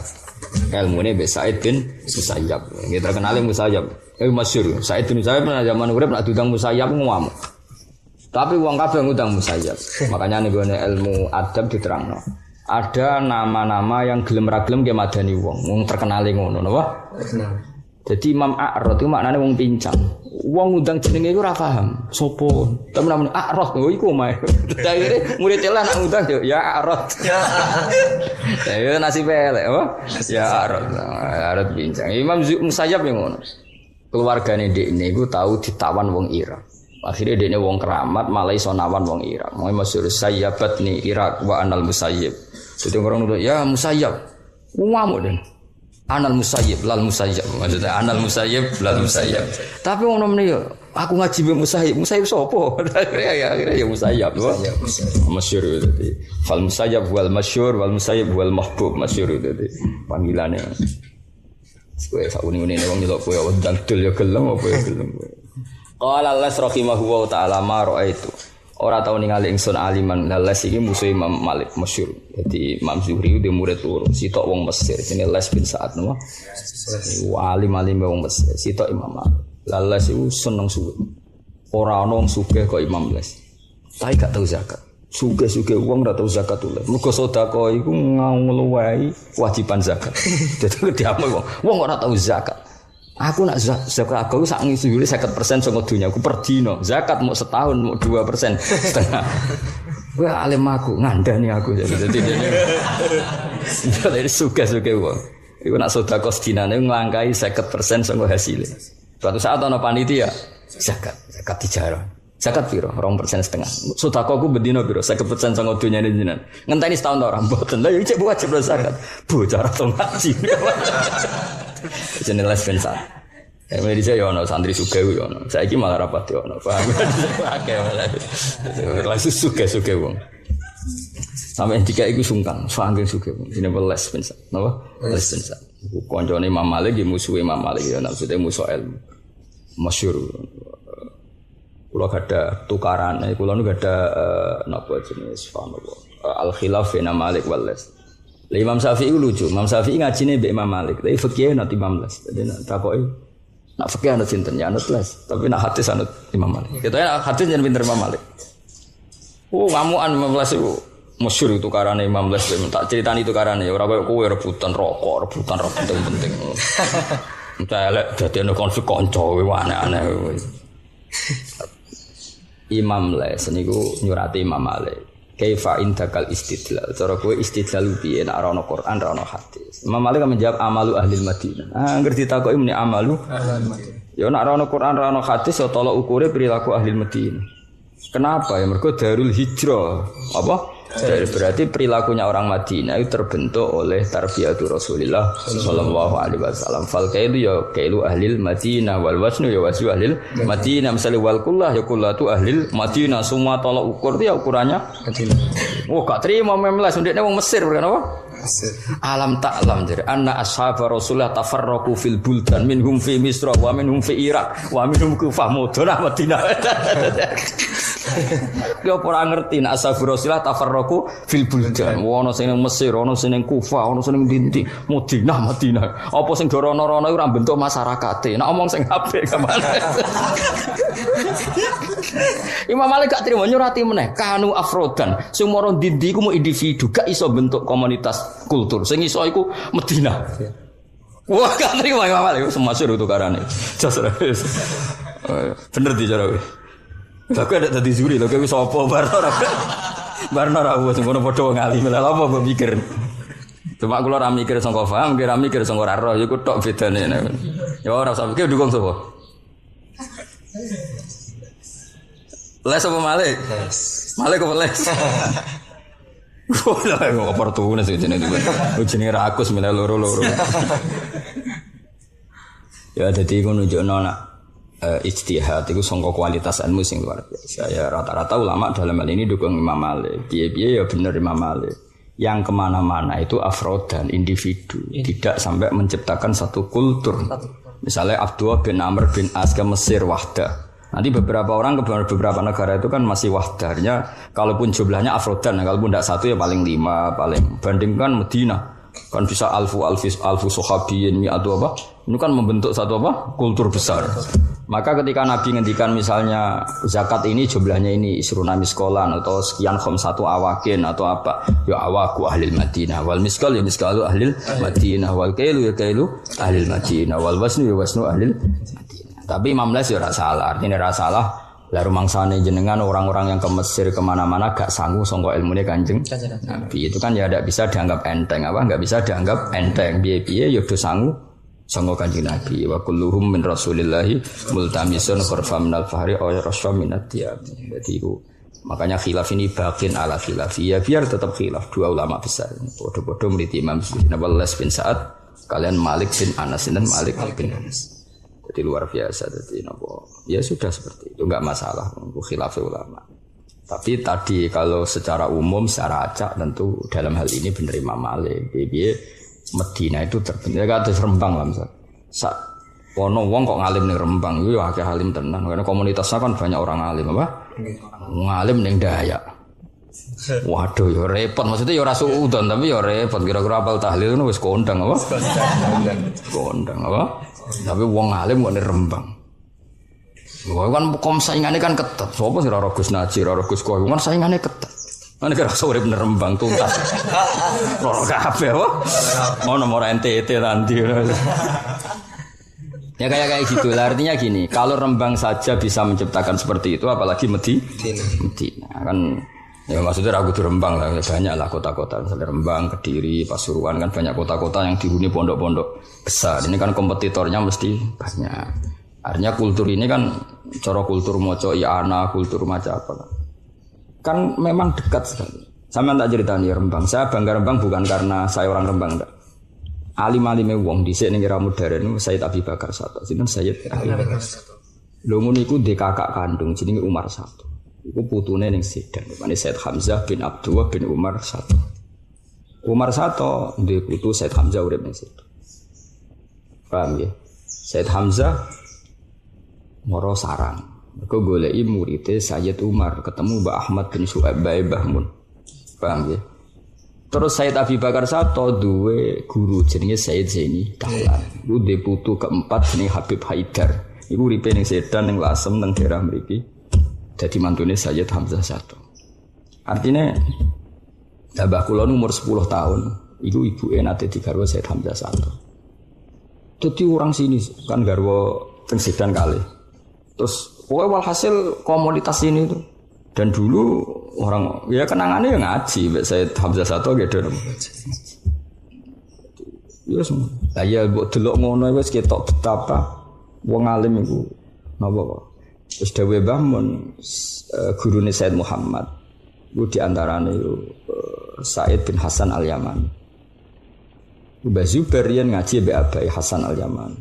Speaker 4: ilmune be Sa'id bin Musayyab. Nggih terkenal Musayyab. Masyhur Sa'id bin Musayyab pada zaman urip nek diundang Musayyab ngamuk. Tapi wong kabeh ngundang Musayyab. Makanya ning ilmu adab diterangno. Ada nama-nama yang gelem ra gelem ke madani wong terkenale ngono napa? Jadi Imam A'rad itu maknane wong pincang. Wong ngundang jenenge iku ora paham. Sopo? Tapi namane A'rad lho iku omahe. Akhire murid celah nak ngundang yo ya A'rad. Ya nasibe elek apa? Ya A'rad pincang. Imam Musayyab yang ngono. Keluargane ndekne iku tau ditawan wong Irak. Akhirnya dia wong keramat malah iso nawan wong Irak. Mau masyhur sayyabat ni Irak wa anal musayyib. Jadi orang nuduh ya musayyab. Ngamuk den. Anal musayyib lal musayyab. Maksudnya anal musayyib lal musayyab. Tapi wong nomene yo aku ngaji mbek musayyib. Musayyib sapa? Akhirnya ya musayyab. Masyhur itu. Fal musayyab wal masyhur wal musayyib wal mahbub masyhur itu. Panggilane. Kowe sak uni-unine wong nyelok kowe wedang dul ya gelem apa ya gelem. Qala Allah rahimahullah taala ma raaitu. Ora tau ningali ingsun aliman Les iki musuh Imam Malik masyhur. Jadi Imam Zuhri itu murid loro, sitok wong Mesir, jenenge Les bin Sa'ad napa? Alim-alim wong Mesir, sitok Imam Malik. Les iku seneng suwe. Ora ana wong sugih kok Imam Les. Tapi gak tau zakat. Sugih-sugih wong ora tau zakat lho. Mergo sedekah iku ngluwahi kewajiban zakat. Dadi diamuk wong ora tau zakat. Aku nak zakat aku sak ngisi 50% saka dunya aku per dino. Zakat mau setahun mau 2% setengah. Gue alim aku ngandani aku jadi dari suka-suka wong. Iku nak sedekah sedinane nglangkai 50% saka hasilnya. Suatu saat ana panitia zakat dijarah. Zakat piro? 2,5%. Sedekahku bendina piro? 50% saka dunyane jenengan. Ngenteni setahun ora mboten. Lah iki cek wajib zakat. Bocah ora tau ngaji. Jenenge Les bin Sa'ad. Ya mesti saya ono santri sugih yo ono. Saiki malah rapat yo ono. Paham. Akeh malah. Langsung sugih wong. Sampai tiga iku sungkan, saking sugih wong. Jenenge Les bin Sa'ad. Napa? Les bin Sa'ad. Kancane Imam Malik iki musuhe Imam Malik ya maksudnya musuh ilmu. Masyhur. Kula gada tukaran, kula nu gada napa jenis subhanallah. Al-khilaf baina Malik wal Les. Imam Syafi'i lucu. Imam Syafi'i ngajine mbek Imam Malik. Tapi fikih nanti Imam Les. Jadi nak takoki nak fikih anut sinten ya anut Les. Tapi nak hadis anut Imam Malik. Kita ya hadis jangan pinter Imam Malik. Oh, ngamukan Imam Les itu masyhur itu karane Imam Les. Tak ceritani itu karane ora koyo kowe rebutan rokok penting. Entah elek dadene konflik kanca kowe aneh-aneh. Imam Les niku nyurati Imam Malik. Kaifa indakal istidlal. Cara kowe istidlal piye nek ora ana Quran, ora ana hadis. Imam Malik kan menjawab amalu ahli Madinah. Angger ditakoki muni amalu ahli Madinah. Ya nek ora ana Quran, ora ana hadis ya tolak ukure perilaku ahli Madinah. Kenapa? Ya mergo Darul Hijrah. Apa? Berarti perilakunya orang Madinah itu terbentuk oleh tarbiyatul Rasulullah sallallahu alaihi wasallam. Fal kaidu ya kailu ahlil Madinah wal wasnu ya wasnu ahlil Madinah. Misalnya wal kullah ya kullatu ahlil Madinah. Semua tolak ukur itu ya ukurannya Madinah. Oh gak terima memlas ndekne wong Mesir berkenapa? Mesir. Alam ta'lam jadi anna ashabar Rasulullah tafarraqu fil buldan minhum fi Misra wa minhum fi Irak wa minhum Kufah Madinah Madinah. Dia ora ngerti nek ashabar Rasulullah tafarraqu fil buldan. Ono sing ning Mesir, ono sing ning Kufah, ono sing ning Dinti, Madinah. Apa sing dorono-rono iku ora bentuk masyarakate. Nek omong sing apik kemana? Imam Malik gak terima nyurati meneh. Kanu afrodan. Sing moro Dinti iku mau individu, gak iso bentuk komunitas kultur. Sing iso iku Madinah. Wah, gak terima Imam Malik semasyhur itu karane. Bener di cara kowe. Aku ada tadi Zuri lho, kowe sapa barno ra wis ngono padha wong alim lha apa mbok mikir. Cuma kula ora mikir sangka paham, kira mikir sangka ora roh iku tok bedane. Ya ora usah mikir dukung sapa. Les apa Malik? Malik apa Les? Lah kok oportune sing jenenge iki. Jenenge rakus milih loro-loro. Ya dadi iku nunjukno nak ijtihad itu sangka kualitas ilmu sing luar biasa. Ya rata-rata ulama dalam hal ini dukung Imam Malik. Piye-piye ya bener Imam Malik. Yang kemana-mana itu afrodan, individu, tidak sampai menciptakan satu kultur. Misalnya Abdullah bin Amr bin As ke Mesir wahdah. Nanti beberapa orang ke beberapa negara itu kan masih wahdahnya. Kalaupun jumlahnya afrodan, kalaupun tidak satu ya paling 5, paling bandingkan Medina kan bisa alfu sahabiyin atau apa? Ini kan membentuk satu apa? Kultur besar. Maka ketika Nabi ngendikan misalnya zakat ini jumlahnya ini isruna miskolan atau sekian satu awakin atau apa? Ya awaku ahlil Madinah wal miskal ya miskalu ahlil Madinah wal kailu ya kailu ahlil Madinah wal wasnu ya wasnu ahlil Madinah. Tapi Imam Las ya ora salah, artinya ora salah. Lah rumangsane jenengan orang-orang yang ke Mesir kemana-mana gak sanggup sangka ilmune Kanjeng Nabi. Itu kan ya tidak bisa dianggap enteng apa? Enggak bisa dianggap enteng. Piye-piye ya do sanggup sangka Kanjeng Nabi. Wa kulluhum min Rasulillahi multamisun khurfa minal fahri aw rasya minat tiyab. Jadi itu makanya khilaf ini bakin ala khilaf. Ya biar tetap khilaf dua ulama besar. Bodoh-bodoh meliti Imam Nawawi bin Sa'ad kalian Malik bin Anas dan Malik bin Anas. Jadi luar biasa. Jadi ya sudah seperti itu, enggak masalah khilaf ulama. Tapi tadi kalau secara umum secara acak tentu dalam hal ini benar Imam Malik. Biye Medina itu terbentuk kata Rembang lah misal. Ono wong kok ngalim ning Rembang yo akeh alim tenan. Karena komunitasnya kan banyak orang alim apa? Ngalim ning Dayak. Waduh yo repot maksudnya yo ora suudon tapi yo repot kira-kira apal tahlil ngono wis kondang apa? Kondang apa? Tapi wong alim kok ning Rembang. Wah kan kom saingane kan ketat. Sopo sing ora Gus Najir, ora Gus Koy, kan saingane ketat. Ana kira sore bener Rembang tuntas. Ora kabeh wae. Ono ora NTT nanti. Ya kayak gitu lah. Artinya gini, kalau Rembang saja bisa menciptakan seperti itu apalagi Medina. Kan ya maksudnya ragu di Rembang lah, banyak lah kota-kota misalnya Rembang, Kediri, Pasuruan kan banyak kota-kota yang dihuni pondok-pondok besar. Ini kan kompetitornya mesti banyak. Artinya kultur ini kan cara kultur moco iana, kultur macam apa kan memang dekat sekali. Sama tak ceritani Rembang. Saya bangga Rembang bukan karena saya orang Rembang enggak. Alim-alime wong dhisik ning era modern Sayyid Abi Bakar Sato. Sinten Sayyid Abi Bakar Sato. Lho ngono iku ndek kakak kandung jenenge Umar Sato. Iku putune ning Sedan. Namane Sayyid Hamzah bin Abdullah bin Umar Sato. Umar Sato ndek putu Sayyid Hamzah urip ning Sedan. Paham ya? Sayyid Hamzah moro sarang. Mergo goleki muridé Sayyid Umar ketemu Mbah Ahmad bin Syuaib Mbah Mun. Paham ya? Terus Sayyid Abi Bakar Sato duwe guru jenenge Sayyid Zaini Dahlan. Iku ndek putu keempat jenenge Habib Haidar. Iku uripe ning Sedan ning Lasem ning daerah mriki. Dadi mantune Sayyid Hamzah Sato. Artinya mbah kula umur 10 tahun, iku ibuke nate digarwa Sayyid Hamzah Sato. Dadi orang sini kan garwa teng Sedan kali. Terus pokoknya walhasil komunitas ini tuh. Dan dulu orang ya kenangannya yang ngaji, Sayyid Hamzah Sato gitu. Ya semua. Lah ya mbok delok ngono wis ketok betapa wong alim iku napa kok. Wis dawuh Mbah Mun gurune Said Muhammad. Iku di antarane Said bin Hasan Al-Yaman. Mbah Zubair yen ngaji mbek Abai Hasan Al-Yaman.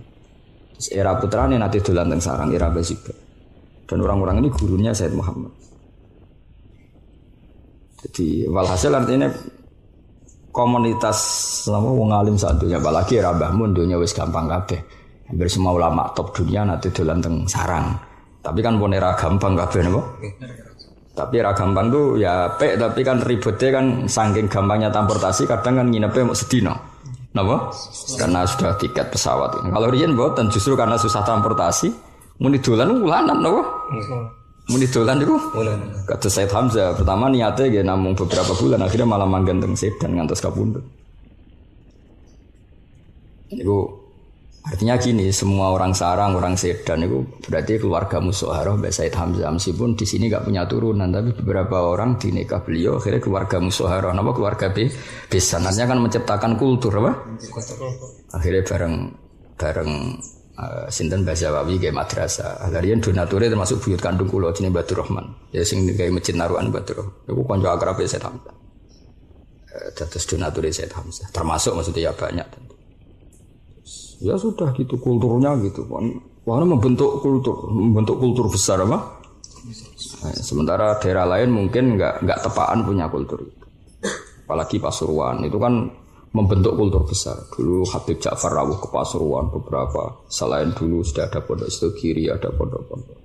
Speaker 4: Terus era putrane nanti dolan teng sarang era Mbah Zubair. Dan orang-orang ini gurunya Said Muhammad. Jadi walhasil artinya komunitas selama wong alim sak dunya apalagi era Mbah Mun dunya wis gampang kabeh. Hampir semua ulama top dunia nanti dolan teng sarang. Tapi kan pun era gampang kabeh napa? Tapi era gampang tuh ya pek tapi kan ribetnya kan saking gampangnya transportasi kadang kan nginepnya mau sedina. Napa? Karena sudah tiket pesawat. Kalau riyen mboten justru karena susah transportasi muni dolan ulanan napa? Muni dolan niku kata Said Hamzah pertama niatnya nggih namung beberapa bulan akhirnya malah manggen teng Sedan ngantos kapundhut. Niku artinya gini, semua orang sarang, orang Sedan itu berarti keluarga Musoharoh Mbak Said Hamzah meskipun di sini nggak punya turunan, tapi beberapa orang di nikah beliau akhirnya keluarga Musoharoh, nama keluarga besan, artinya kan menciptakan kultur apa? Akhirnya bareng sinten Mbah Zawawi kayak madrasah. Larian donaturnya termasuk buyut kandung kula jenenge Batur Rahman. Ya sing kayak masjid Naruhan Batur. Iku kanca akrab Said Hamzah. Dados donature Said Hamzah. Termasuk maksudnya ya banyak tentu. Ya sudah gitu kulturnya gitu kan. Karena membentuk kultur besar apa? Nah, sementara daerah lain mungkin nggak tepaan punya kultur itu. Apalagi Pasuruan itu kan membentuk kultur besar. Dulu Habib Ja'far rawuh ke Pasuruan beberapa. Selain dulu sudah ada pondok Istogiri, ada pondok-pondok.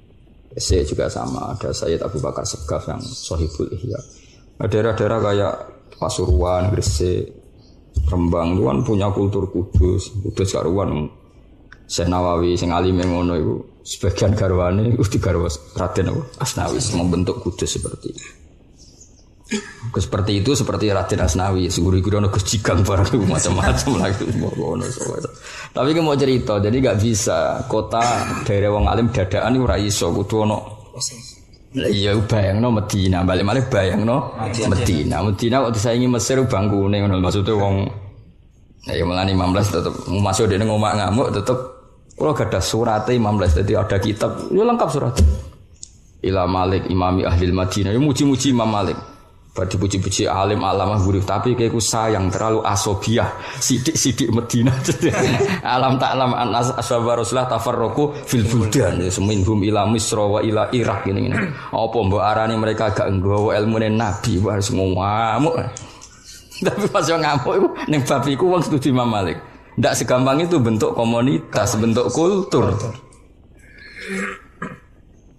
Speaker 4: Gresik juga sama, ada Sayyid Abu Bakar Segaf yang Sohibul Ihya. Nah, daerah-daerah kayak Pasuruan, Gresik, Rembang itu kan punya kultur Kudus karuan. Syekh Nawawi sing alim ngono iku sebagian garwane iku digarwa Raden Asnawi membentuk Kudus seperti itu. Seperti itu seperti Raden Asnawi, guru-guru ono Gus Jigang barang macam-macam lagi ngono. Tapi ki mau cerita, jadi enggak bisa kota daerah wong alim dadaan iku ora iso kudu ono. Iya bayangno Medina, balik-balik bayangno Medina. Medina kok disaingi Mesir bangkune ngono maksudnya wong ya mulane 15 tetep masuk dene ngomak ngamuk tetep kalau gak ada suratnya Imam Les, jadi ada kitab, ya lengkap suratnya. Ila Malik, imami ahlil Madinah, ya muji-muji Imam Malik. Dipuji-puji alim alamah gurih, tapi kayakku sayang terlalu asobiah, sidik-sidik Madinah. Alam ta'lam an ashabar Rasulullah tafarroku fil buldan, seminhum ila Misra wa ila Irak ini. Apa mbok arani mereka gak nggawa ilmune Nabi, harus ngamuk. Tapi pas yo ngamuk iku ning bab iku wong setuju Imam Malik. Tidak segampang itu bentuk komunitas, bentuk kultur.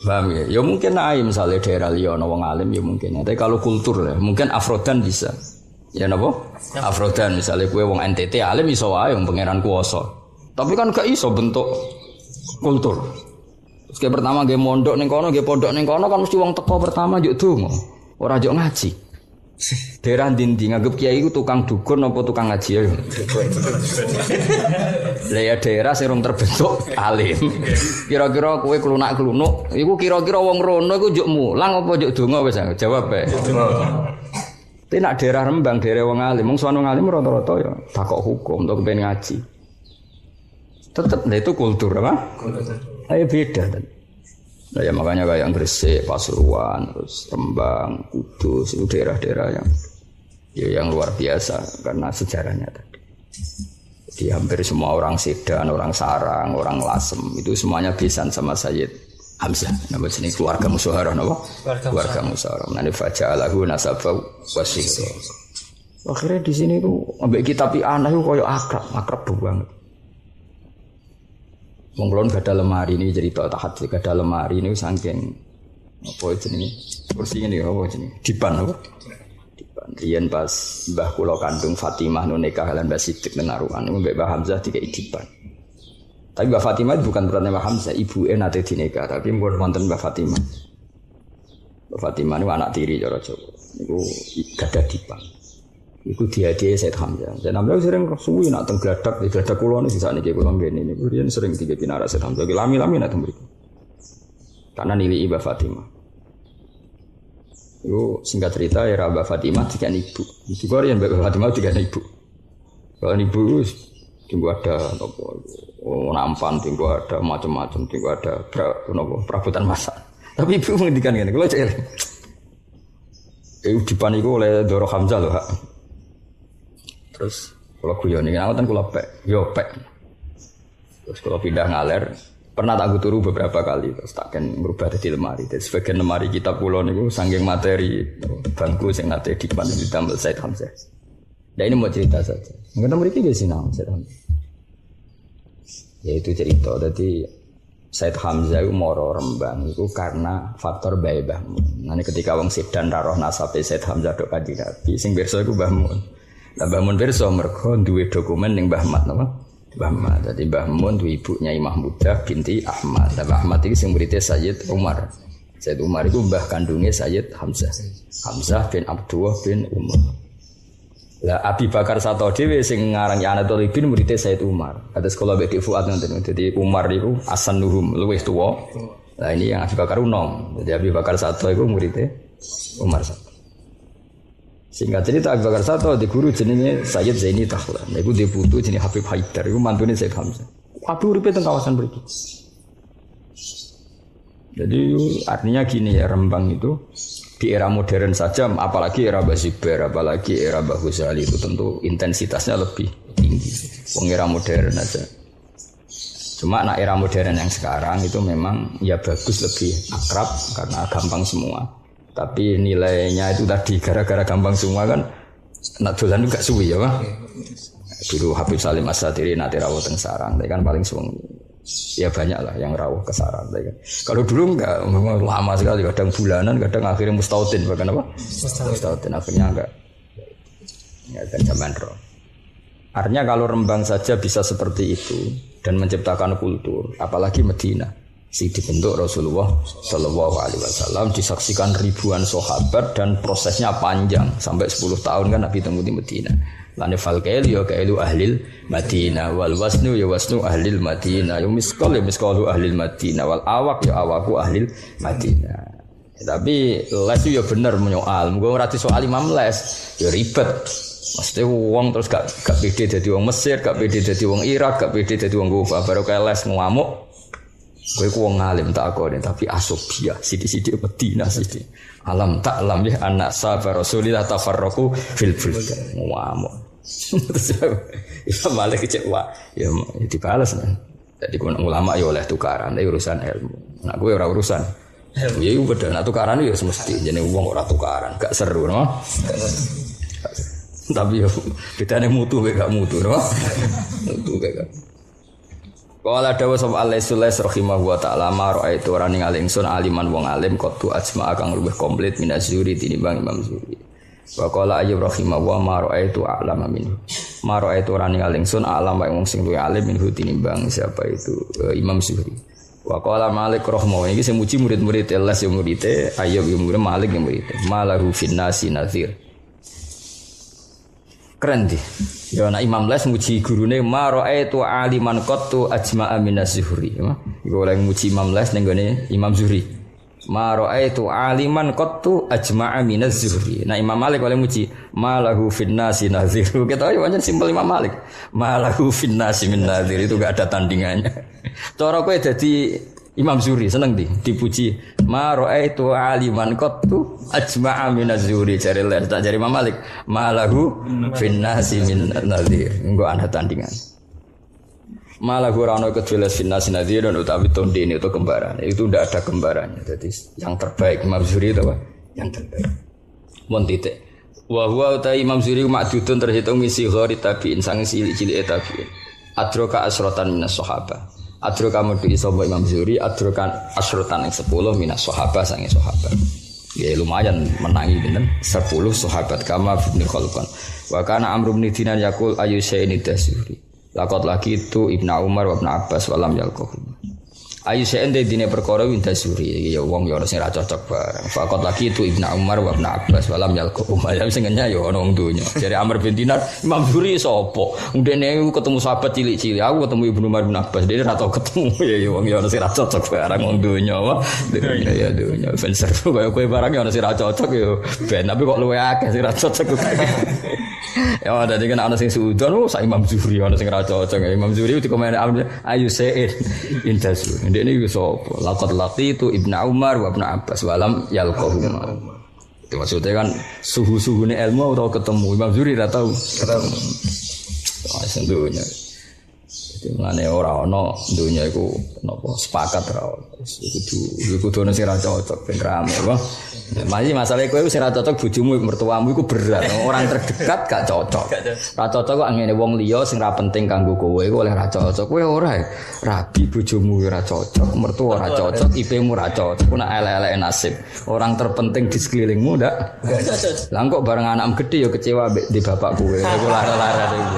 Speaker 4: Paham ya? Ya mungkin aja misalnya daerah Lyon, wong alim ya mungkin. Tapi kalau kultur lah, mungkin Afrodan bisa. Ya napa? Afrodan misalnya kue wong NTT alim iso wae wong pangeran kuwasa. Tapi kan gak iso bentuk kultur. Terus kayak pertama nggih mondok ning kono, nggih pondok ning kono kan mesti wong teko pertama njuk donga. Ora njuk ngaji. Daerah ndi nganggep kiai iku tukang dukun apa tukang ngaji ya. Lah ya daerah sing rong terbentuk alim. Kira-kira kowe klunak-klunuk, iku kira-kira wong rono iku njuk mulang apa njuk donga wis jawab ae. Tapi nak daerah Rembang, daerah wong alim, wong sono alim rata-rata ya takok hukum untuk kepen ngaji. Tetep lah itu kultur apa? Kultur. Ayo beda kan. Nah, ya makanya kayak Gresik, Pasuruan, terus Rembang, Kudus itu daerah-daerah yang luar biasa karena sejarahnya tadi. Jadi hampir semua orang Sedan, orang Sarang, orang Lasem itu semuanya besan sama Sayyid Hamzah. Nama jenis keluarga Musyawarah, apa? Keluarga Musyawarah. Nanti faja'alahu nasabah wasihra. Akhirnya di sini itu ambek kitab anak itu koyo akrab banget. Mengulon gak ada lemari ini cerita tahajud gak ada lemari ini saking apa jenenge kursi ini apa jenenge dipan apa dipan riyen pas mbah kula kandung Fatimah nu nikah lan Mbah Siddiq nenaruan mbek Mbah Hamzah dikei dipan. Tapi Mbah Fatimah bukan berarti Mbah Hamzah ibuke nate dinikah tapi mun wonten Mbah Fatimah. Mbah Fatimah niku anak tiri cara Jawa niku gak ada dipan. Iku dia Said Hamzah. Said Hamzah sering suwi nak teng gladak, gladak kula niku sakniki kula ngene niku riyen sering tiga pinara Said Hamzah. Lami-lami nak teng mriku. Karena nili Mbah Fatimah. Iku singkat cerita era Mbah Fatimah tiga ibu. Ibu kok riyen Mbah Fatimah tiga ibu. Kalau ibu tunggu ada apa nampan, tunggu ada macam-macam, tunggu ada perabotan masak. Tapi ibu menghentikan ngene, kula cek. Dipan iku oleh Doro Hamzah lho, Hak. Terus kalau guyon ini ngawatan kalau pek. Terus kalau pindah ngaler, pernah tak turu beberapa kali terus takkan merubah jadi lemari. Jadi sebagian lemari kitab kula niku saking materi bangku sing nate dipan ditambal Said Hamzah. Nah ini mau cerita saja. Mungkin mriki nggih sinau Said Hamzah. Ya itu cerita. Jadi Said Hamzah itu moro Rembang itu karena faktor bae Mbah Mun. Nanti ketika wong Sedan roh nasabe Said Hamzah dok kanjeng Nabi sing pirsa iku Mbah Mun. Lah Mbah Mun pirsa mergo duwe dokumen ning Mbah Mat napa? Mbah Mat. Dadi Mbah Mun duwe ibu Nyai Mahmudah binti Ahmad. Lah Mbah Ahmad iki sing muridé Sayyid Umar. Sayyid Umar iku mbah kandunge Sayyid Hamzah. Hamzah bin Abdullah bin Umar. Lah Abi Bakar Sato dhewe sing ngarangi Anatol bin muridé Sayyid Umar. Kados kula mbek Fuad ngoten. Dadi Umar iku asan nuhum luwih tuwa. Lah ini yang Abi Bakar unom. Jadi Abi Bakar Sato iku muridé Umar Sato. Singkat cerita Abu Bakar Sato di guru jenenge Sayyid Zaini Tahlan. Iku di putu jenenge Habib Haidar. Iku mantune Sayyid Hamzah. Habib uripe teng kawasan mriki. Jadi artinya gini ya Rembang itu di era modern saja, apalagi era Mbah Zubair, apalagi era Mbah Ghazali itu tentu intensitasnya lebih tinggi. Wong era modern aja. Cuma anak era modern yang sekarang itu memang ya bagus, lebih akrab karena gampang semua. Tapi nilainya itu tadi gara-gara gampang semua kan nak dolan juga suwi ya, Pak. Dulu Habib Salim As-Satiri nate rawuh teng sarang, tapi kan paling suwengi. Ya banyak lah yang rawuh ke sarang, kan. Kalau dulu enggak, memang lama sekali, kadang bulanan, kadang akhirnya mustautin, bahkan apa? Mustautin akhirnya enggak. Ya kan zaman roh. Artinya kalau Rembang saja bisa seperti itu dan menciptakan kultur, apalagi Medina, si dibentuk Rasulullah Shallallahu Alaihi Wasallam, disaksikan ribuan sahabat dan prosesnya panjang sampai 10 tahun kan Nabi temu di Medina. Lane fal kailu ya kailu ahlil Madinah wal wasnu ya wasnu ahlil Madinah ya miskal ya miskalu ahlil Madinah wal awak ya awaku ahlil Madinah. Tapi les ya bener menyoal, muga ora disoal Imam Les ya ribet. Mesti wong terus gak pede dadi wong Mesir, gak pede dadi wong Irak, gak pede dadi wong Kufah, baru kae les ngamuk. Kowe ku wong alim tak akoni tapi asobia sithik-sithik Medina sithik. Alam tak alam ya anak sahabat Rasulillah tafarraqu fil buldan. Ngamuk. Imam Malik kecewa, ya dibalas kan. Jadi ulama ya oleh tukaran, tapi urusan ilmu. Nah gue ora urusan. Ya iku beda, nak tukaran ya semesti jenenge wong ora tukaran, gak seru no. Tapi yo bedane mutu mek gak mutu no. Mutu gak. Qala dawu sapa Al-Sulais rahimahu wa ta'ala ma ra'aitu ora ningali ingsun aliman wong alim qatu ajma kang luwih komplit minaz Zuhri tinimbang Imam Zuhri. Wa qala Ayyub rahimahu wa ma ra'aitu a'lama minhu. Ma ra'aitu ora ningali ingsun a'lam wae wong sing luwih alim minhu tinimbang siapa itu Imam Zuhri. Wa qala Malik rahimahu iki sing muji murid-murid Les yo murite Ayyub yo murid Malik yo murite. Malahu finnasi nazir. Keren deh. Ya anak Imam Les muji gurune ma ra'aitu aliman qattu ajma'a minaz Zuhri. Iku oleh muji Imam Les ning gone Imam Zuhri. Ma ra'aitu aliman qattu ajma'a minaz Zuhri. Nah Imam Malik oleh muji malahu finnasi nazir. Kita yo pancen simpel Imam Malik. Malahu finnasi min nazir itu enggak ada tandingannya. Cara kowe dadi Imam Zuhri seneng dipuji ma ra'aitu aliman qattu ajma'a minaz Zuhri jare Les tak jare Imam Malik malahu finnasi min nazir engko ana tandingan malahu ora ono kejelas finnasi nazir dan utawi tondene itu kembaran itu ndak ada kembarannya jadi yang terbaik Imam Zuhri itu apa yang terbaik mon titik wa huwa ta Imam Zuhri ma'dudun terhitung misi ghori tabi'in sang cilik-cilik tabi'in adroka asrotan minas sahabah. Adro kamu di sobo Imam Zuhri, adro kan asrutan yang 10 minas sahabat sange sahabat. Ya lumayan menangi bener 10 sahabat kama bin Khalqan. Wa kana Amr bin Dinar yaqul ayu syai'in Zuhri. Laqad laki itu Ibnu Umar wa Ibnu Abbas walam yalqahum. Ayu syai'in dene perkara win Zuhri. Ya wong ya ora sing ra cocok bareng. Faqad laki itu Ibnu Umar wa Ibnu Abbas walam yalqahum. Ya sing nyanya ya ana wong donya. Jare Amr bin Dinar, Imam Zuhri sapa? Ndene ketemu sahabat cilik-cilik, aku ketemu Ibnu Umar bin Abbas, dene ra tau ketemu ya wong ya ora sing ra cocok bareng wong donya. Donya ya donya. Ben seru kaya kowe barang ya ora sing ra cocok ya ben tapi kok luwe akeh sing ra cocok. Ya dadi kan ana sing suudon sak Imam Zuhri ana sing ra cocok. Imam Zuhri dikomene ayu syai'in Zuhri. Ndek niku sapa? Laqad laqitu Ibnu Umar wa Ibnu Abbas walam yalqahum. Itu maksudnya kan suhu-suhune ilmu atau ketemu Imam Zuhri ra tau. Ketemu. Wis dunya. Dadi ngene ora ana dunya iku napa sepakat ra. Iku kudu ana sing ra cocok ben rame apa. Masih masalah kowe wis ora cocok bojomu mertuamu iku berat. Orang terdekat gak cocok. Ra cocok kok ngene wong liya sing ra penting kanggo kowe iku oleh ra cocok. Kowe ora rabi bojomu ora cocok, mertua ora cocok, IP-mu ora cocok. Ku nak elek-elek nasib. Orang terpenting di sekelilingmu ndak. Lah kok bareng anakmu gede ya kecewa mbek di bapak kowe. Iku lara-lara iki.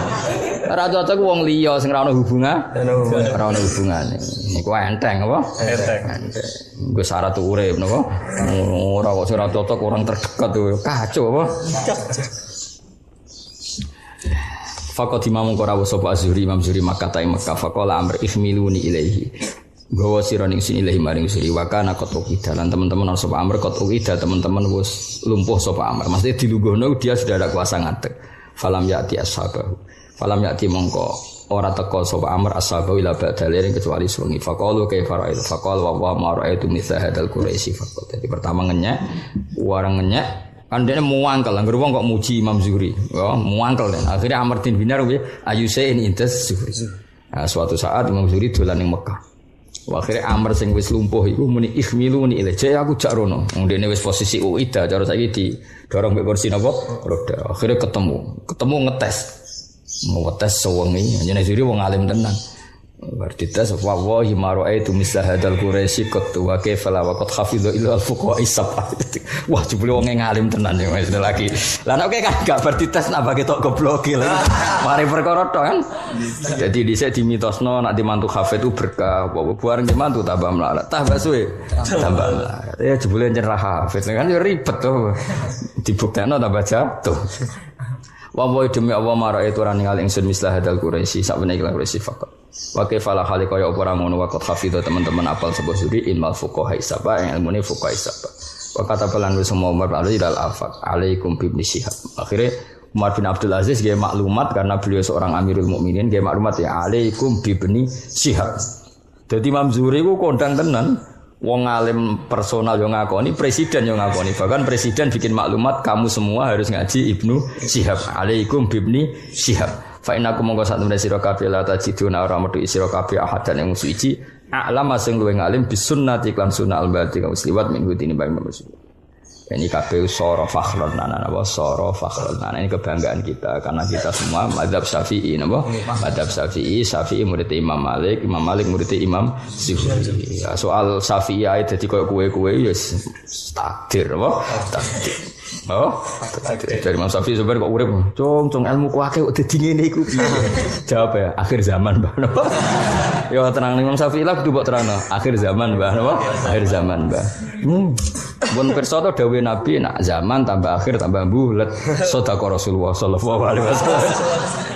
Speaker 4: Ora cocok wong liya sing ra ono hubungan. Ora ono hubungane. Niku enteng apa? Enteng. Gue syarat urip napa? Ora kok ora cocok orang terdekat tuh kacau apa? Faqad imam qara wa sapa Zuhri Imam Zuhri Makkah ta Makkah faqala amr ihmiluni ilaihi. Gawa sira ning sini ilahi maring Zuhri wa kana qad uqidalan teman-teman sapa amr qad uqida teman-teman wis lumpuh sapa amr. Maksudnya dilungguhno dia sudah ada kuasa ngadeg. Falam yati ashabahu. Falam yati mongko ora teko sapa amr ashabahu ila badalin kecuali sungi faqalu kaifa ra'aytu faqal wa ma ra'aytu mithla hadzal quraisy faqat. Jadi pertama ngenyek warang ngenyek kan dia muangkel anggere wong kok muji Imam Zuhri ya muangkel kan akhirnya Amr bin Dinar ayu syai'in Zuhri Nah, suatu saat Imam Zuhri dolan ning Mekah. Akhirnya Amr sing wis lumpuh iku muni ihmiluni ilaje aku jak rono. Ndene wis posisi uida cara saiki di dorong mek kursi napa? Roda. Akhirnya ketemu ngetes. Ngetes sewengi, jenenge Zuhri wong alim tenan. Berarti tes wallahi ma ra'aitu misla hadzal quraisy qad wa kaifa la wa qad hafidhu illa al-fuqaha sab'ah. Wah jebule wong ngalim tenan ya wis lagi. Lah nek kan gak berarti tes napa ketok goblok lho. Mari perkara tok kan. Jadi dhisik dimitosno nek dimantu hafid itu berkah, bareng dimantu tambah melarat. Tambah suwe tambah melarat. Ya jebule nyerah hafid kan ya ribet to. Dibuktekno tambah jatuh. Wa demi Allah mara itu ora ningali ingsun misla hadzal quraisy sak menawa quraisy faqat. Wa kaifalah hale kaya apa ora ngono wa qad hafidha teman-teman apal sebuah suri ilmal fuqaha isaba yang ilmune fuqaha isaba. Wa kata pelan wis Umar bin Abdul Afaq alaikum bi Ibnu Syihab. Akhirnya Umar bin Abdul Aziz dia maklumat karena beliau seorang Amirul Mukminin dia maklumat ya alaikum bi Ibnu Syihab. Jadi Imam Zuhri ku kondang tenan wong alim personal yo ngakoni, presiden yo ngakoni. Bahkan presiden bikin maklumat kamu semua harus ngaji Ibnu Syihab. Alaikum bi Ibnu Syihab. Fa innakum monggo sak temene sira kabeh la tajiduna ora metu sira kabeh ahadan yang suci a'lam sing luwih ngalim bisunnati lan sunnah al-bati kang liwat min hudini bang manusia. Ini kabeh soro fakhrun nana napa soro fakhrun nana ini kebanggaan kita karena kita semua mazhab Syafi'i napa mazhab Syafi'i murid Imam Malik murid Imam Zuhri. Ya, soal Syafi'i ae dadi koyo kowe-kowe ya takdir apa takdir. Oh, dari Imam Syafi'i sebenarnya kok urip, cung ilmu ku akeh kok dadi ngene iku. Jawab ya, akhir zaman, Mbah. Ya tenang Imam Syafi'i lah kudu mbok terangno. Akhir zaman, Mbah, napa? Akhir zaman, Mbah. Pun pirsa to dawuh Nabi nak zaman tambah akhir tambah bulet. Sedekah Rasulullah sallallahu alaihi wasallam.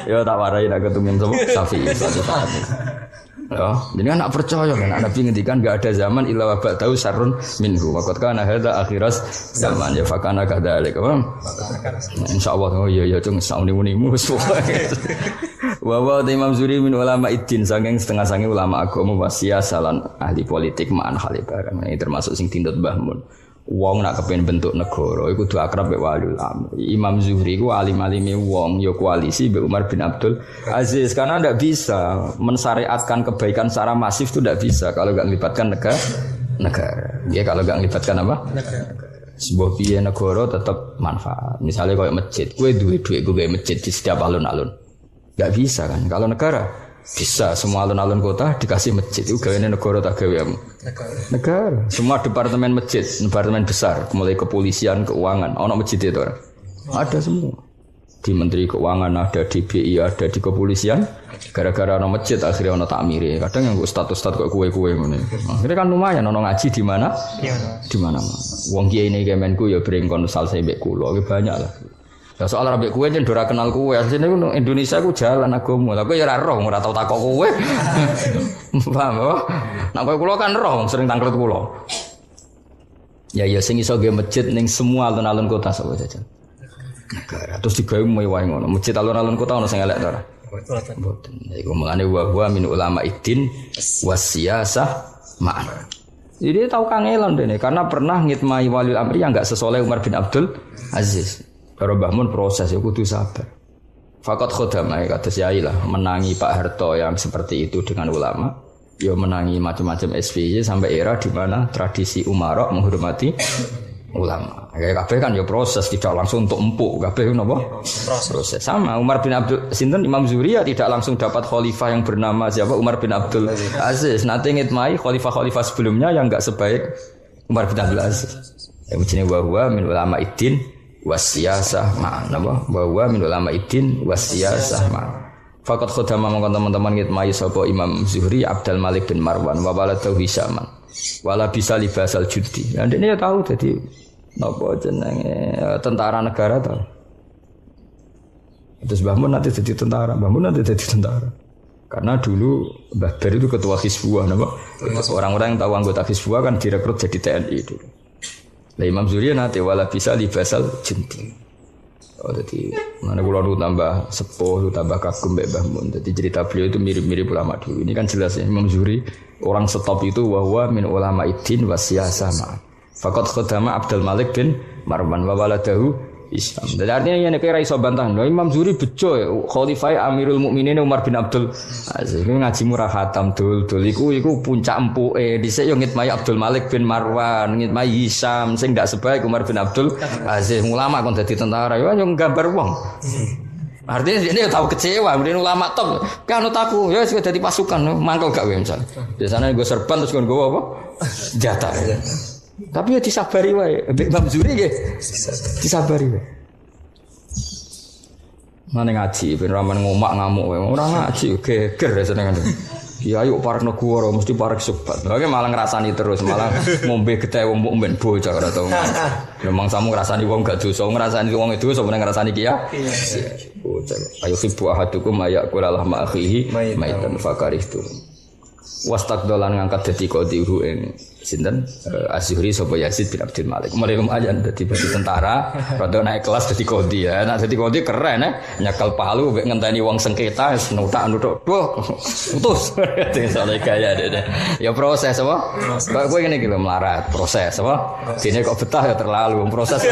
Speaker 4: Ya tak warai nak ketemu Imam Syafi'i suatu saat. Ya, jadi anak percaya kan Nabi ngendikan enggak ada zaman illa wa ba'dahu syarrun minhu. Wa qad kana hadza akhiras zaman ya fa kana kadzalik apa? Insyaallah oh iya cung sauni-unimu wa wa Imam Zuhri min ulama iddin saking setengah sange ulama agama wasiasalan ahli politik ma'an khalibarang. Ini termasuk sing tindut Mbah Mun. Wong nak kepen bentuk negara iku kudu akrab mek waliul amr. Imam Zuhri ku alim-alime wong ya koalisi mbek Umar bin Abdul Aziz karena ndak bisa mensyariatkan kebaikan secara masif itu ndak bisa kalau enggak melibatkan negara. Ya kalau enggak melibatkan apa? Negara. Sebuah piye negara tetap manfaat. Misalnya kayak masjid, kowe duwe duit gue gawe masjid di setiap alun-alun. Enggak bisa kan? Kalau negara bisa semua alun-alun kota dikasih masjid itu gaweane negara tak gawe negara. Semua departemen masjid, departemen besar, mulai kepolisian, keuangan, ono masjid itu orang. Ada semua. Di Menteri Keuangan ada, di BI ada, di kepolisian. Gara-gara ono masjid akhirnya ono takmiri. Kadang yang status kok kue-kue ngene. Akhirnya kan lumayan ono ngaji di mana? Di mana-mana. Wong kiai ini Kemenku ya brengkon salse mbek kula, banyak lah. Lah soal rabek kowe yen ora kenal kowe, asline Indonesia ku jalan agama. Lah kowe ya ora roh, ora tau takok kowe. Paham apa? Nek kowe kula kan roh, sering tangklet kula. Ya sing iso ge masjid ning semua alun-alun kota sapa jajan. Negara terus digawe mewah ngono. Masjid alun-alun kota ono sing elek ta ora? Mboten. Iku mengane wa min ulama iddin wasiyasah ma'an. Jadi tahu kangelan dene karena pernah ngitmai waliul amri yang enggak sesoleh Umar bin Abdul Aziz. Kalau Mbah Mun proses ya kudu sabar. Fakat khodamai kata Yai lah menangi Pak Harto yang seperti itu dengan ulama. Ya menangi macam-macam SBY sampai era di mana tradisi umarok menghormati ulama. Kayak kabeh kan ya proses tidak langsung untuk empuk. Kabeh napa? Proses. Sama Umar bin Abdul sinten Imam Zuhri ya tidak langsung dapat khalifah yang bernama siapa Umar bin Abdul Aziz. Nanti ngitmai khalifah-khalifah sebelumnya yang enggak sebaik Umar bin Abdul Aziz. Ya jenenge wa min ulama iddin wasiyasah ma'an apa bahwa min ulama iddin wasiyasah ma'an faqad khadama mongkon teman-teman ngitmai sapa Imam Zuhri Abdul Malik bin Marwan wa waladahu Hisaman wala bisa libasal judi ya ndekne ya tahu dadi napa jenenge tentara negara tahu terus Mbah Mun nanti jadi tentara karena dulu Mbah Bar itu ketua Hizbullah napa orang-orang yang tahu anggota Hizbullah kan direkrut jadi TNI dulu. Lah Imam Zuhri nanti wala bisa libasal jinti. Oh jadi mana kula nu tambah sepuh, tambah kagum mbek Mbah Mun. Jadi cerita beliau itu mirip-mirip ulama dulu. Ini kan jelas ya Imam Zuhri orang stop itu wa min ulama iddin wasiyasah ma. Faqad khadama Abdul Malik bin Marwan wa waladahu Islam. Jadi artinya yang kira iso bantah. Imam Zuhri bejo Khalifah Amirul Mukminin Umar bin Abdul Aziz. Ini ngaji murah khatam dul. Iku puncak empuke. Dhisik yo ngitmai Abdul Malik bin Marwan, ngitmai Hisam sing ndak sebaik Umar bin Abdul Aziz. Ulama kon dadi tentara yo nggambar wong. Artinya ini tahu kecewa, kemudian ulama tok, kan aku, ya sudah jadi pasukan, mangkel gak gue misalnya. Biasanya gue serban terus gue apa? Jatah. Ya. Tapi ya disabari wae, Imam Zuhri ya, disabari wae. Mana ngaji, ben ramen ngomak ngamuk wae, orang ngaji, geger ya seneng kan. Ya yuk parek negara mesti parek sebat. Lagi malah ngrasani terus, malah ngombe getih wong mben bocah ora tau. Memang samu ngrasani wong gak dosa, ngrasani wong itu sebenarnya ngrasani kiya. Bocah. Ayo fibu ahadukum ayakul lahma akhihi maitan fakarihtu. Wastaqdolan ngangkat dadi qadihu ing sinten Az-Zuhri sapa Yazid bin Abdul Malik. Mulai lumayan dadi bagi tentara, rada naik kelas dadi qadi ya. Nek dadi qadi keren ya. Nyakal palu mek ngenteni wong sengketa wis nutak-nutuk. Duh, putus. Soale kaya deh. Ya proses apa? Kok kowe ngene iki lho melarat, proses apa? Dene kok betah ya terlalu proses.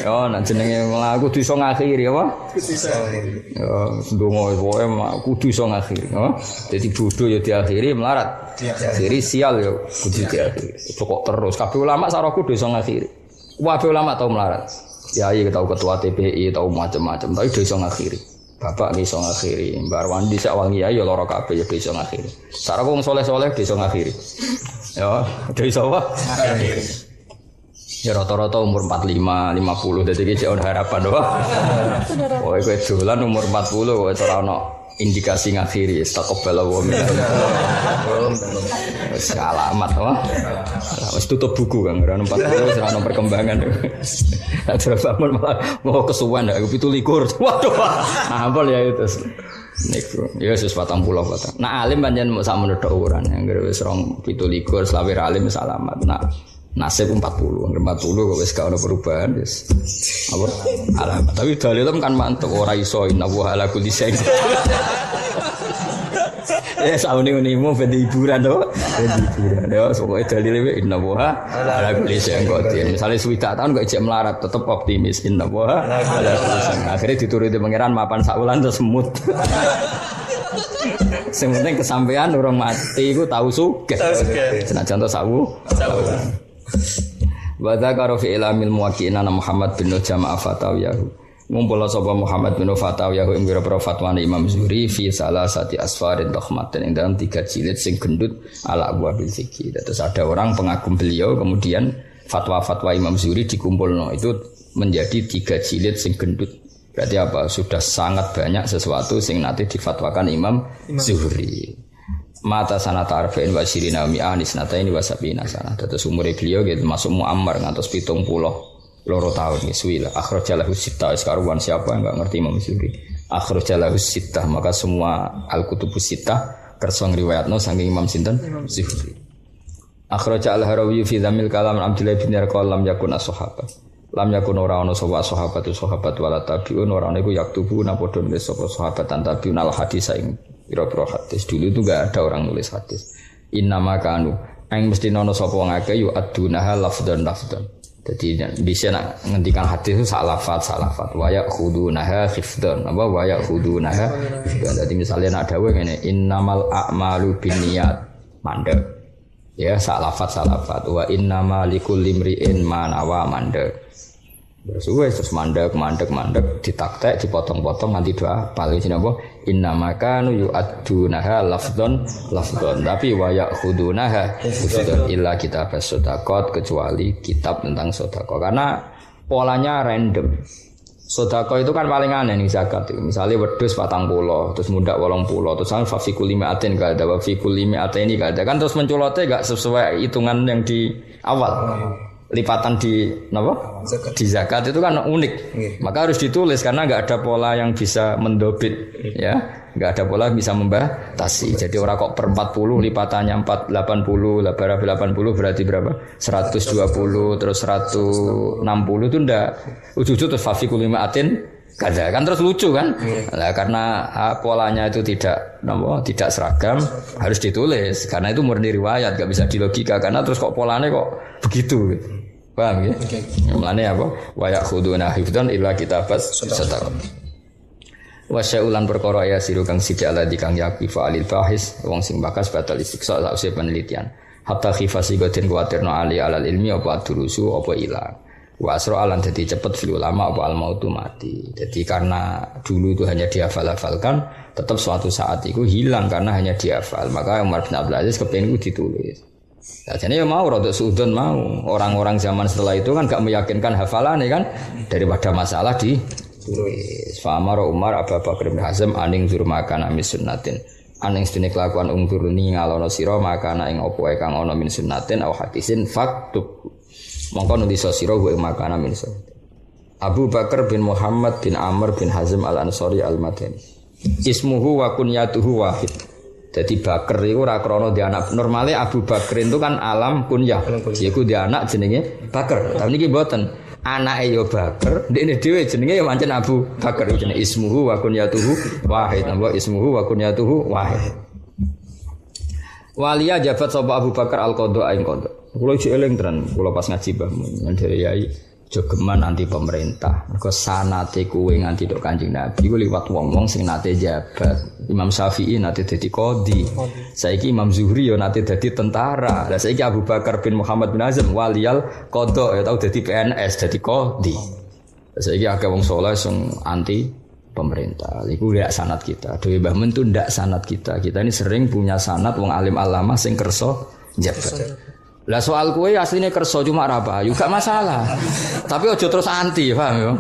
Speaker 4: Oh, nek jenenge mlaku kudu iso ngakhiri apa? Kudu iso ngakhiri. Ya, ndonga wae kudu iso ngakhiri, oh. Dadi bodho ya diakhiri, melarat. Diakhiri sial ya kudu diakhiri. Pokok terus kabeh ulama saroku kudu iso ngakhiri. Kabeh ulama tau melarat. Kiai tau ketua TPI tau macam-macam, tapi iso ngakhiri. Bapak iso ngakhiri, Mbak Arwandi sak wangi ya lara kabeh ya iso ngakhiri. Saroku wong saleh-saleh iso ngakhiri. Ya, iso apa? Ngakhiri. Ya rata-rata umur 45, 50 dadi iki ono harapan doa. Oh, kowe dolan umur 40 kok ora ono indikasi ngakhiri istaqbala wa min. Wis alamat wae. Wis tutup buku kan ora 40 ora ono perkembangan. Terus bangun malah mau kesuwen aku 17. Waduh. Ampun ya itu. Niku ya wis 40 patah. Nah alim pancen sak menurut ukuran anggere wis 17 selawe alim wis alamat. Nah nasib 40 kok wis gak ono perubahan wis apa alamat tapi dalilem kan mantep ora iso innahu ala kulli syai. Ya saune-unimu ben hiburan to ben hiburan ya pokoke dalile innahu ala kulli syai qadir misale suwidak tahun kok ijek melarat tetep optimis innahu ala kulli syai akhire dituruti pangeran mapan sak wulan terus semut. Sing penting kesampean urung mati iku tau sugih senajan to sawu. Wa dzakara fi ilamil muwaqqi'ina Muhammad bin Jama'a fatawiyahu. Ngumpul sapa Muhammad bin fatawiyahu ing pira fatwane Imam Zuhri fi salasati asfarin dhahmatin ing dalam 3 jilid sing gendut ala abwabil fiqh. Terus ada orang pengagum beliau kemudian fatwa-fatwa Imam Zuhri dikumpulno itu menjadi 3 jilid sing gendut. Berarti apa? Sudah sangat banyak sesuatu sing nanti difatwakan Imam Zuhri. Mata sanata arba'in wa syirina mi'anis nata ini wasabina sana. Terus umur beliau gitu masuk Muammar ngantos 70 loro tahun suwi lah. Akhrajalahu sittah sekarang siapa enggak ngerti Imam Zuhri. Akhrajalahu sittah maka semua al-kutubus sittah kersa ngriwayatno saking Imam sinten Zuhri. Akhraj al-Harawi fi dzamil kalam Abdullah bin Yarqal lam yakun as-sahabat. Lam yakun ora ono sapa sahabat wala tabiun ora niku yaktubu napa padha nulis sapa sahabat tabiun al hadis ing pira-pira hadis. Dulu itu enggak ada orang nulis hadis. Innama kanu ing mesti ono sapa wong akeh yu adunaha lafdhan. Dadi bisa nak ngendikan hadis itu sak lafaz wa yakhudunaha khifdan apa wa yakhudunaha khifdan. Dadi misalnya nak dawuh ngene innamal a'malu binniyat mandek. Ya sak lafaz wa innamal likulli imri'in ma nawa mandek. Terus mandek ditaktek dipotong-potong nanti doa paling sini apa innama kanu yu'addunaha lafdhan tapi wa ya'khudunaha khifdan illa kitab as-sadaqat kecuali kitab tentang sedekah karena polanya random. Sedekah itu kan paling aneh nih zakat itu. Misalnya wedhus 40 terus mundak 80 terus sampe fi kulli mi'atin ka ada fi kulli mi'ataini ka ada kan terus menculote enggak sesuai hitungan yang di awal. Lipatan di apa? Di zakat itu kan unik. Maka harus ditulis karena enggak ada pola yang bisa mendobit ya. Enggak ada pola yang bisa membatasi. Jadi orang kok per 40 lipatannya 480, 80 berarti berapa? 120 terus 160 itu ndak. Ujug-ujug terus fafikul limaatin kada kan terus lucu kan? Nah, karena polanya itu tidak seragam harus ditulis karena itu murni riwayat enggak bisa dilogika karena terus kok polanya kok begitu gitu. Paham ya? Mulane apa? Wa yakhuduna hifdzan illa kitabas sadaqah. Wa sya'ulan perkara ya siru kang siji aladi kang yapi fa'alil bahis wong sing bakas batal istiqsa sausé penelitian. Hatta khifasi goden kuwatirno ali alal ilmi apa durusu apa ilang. Wa asra alan dadi cepet fil ulama apa al mautu mati. Jadi karena dulu itu hanya dihafal-hafalkan, tetap suatu saat itu hilang karena hanya dihafal. Maka Umar bin Abdul Aziz kepengin itu ditulis. Nah, jadi ya mau rodok suudon mau. Orang-orang zaman setelah itu kan gak meyakinkan hafalan ya kan daripada masalah ditulis. Fa amara Umar Abu Bakar bin Hazm aning zur makana min sunnatin. Aning sedene kelakuan ungturuni ngalono sira makana ing apa wae kang ana min sunnatin au hadisin faktub. Mongko nulis sira wa makana min sunnatin. Abu Bakar bin Muhammad bin Amr bin Hazm al-Ansari al-Madani. Ismuhu wa kunyatuhu wahid. Jadi Bakar itu ora krana dia anak. Normale Abu Bakar itu kan alam kunyah. Iku dia anak jenenge Bakar. Tapi niki mboten. Anake yo Bakar, ndekne dhewe jenenge yo pancen Abu Bakar jenenge ismuhu wa kunyatuhu wahid. Napa ismuhu wa kunyatuhu wahid. Waliya jabat sapa Abu Bakar al-Qadha ing qadha. Kula iki eling tenan, kula pas ngaji Mbah Mun dari Yai jogeman anti pemerintah. Mergo sanate kuwe nganti tok Kanjeng Nabi ku liwat wong-wong sing nate jabat. Imam Syafi'i nate dadi qadhi. Saiki Imam Zuhri yo nate dadi tentara. Lah saiki Abu Bakar bin Muhammad bin Hazm waliyal qadha ya tau dadi PNS, dadi qadhi. Saiki akeh wong saleh sing anti pemerintah. Iku ndak sanad kita. Dewe Mbah Mun tu ndak sanad kita. Kita ini sering punya sanad wong alim alama sing kersa jabat. Lah soal kue aslinya kerso cuma apa, juga masalah. Tapi ojo terus anti, paham ya?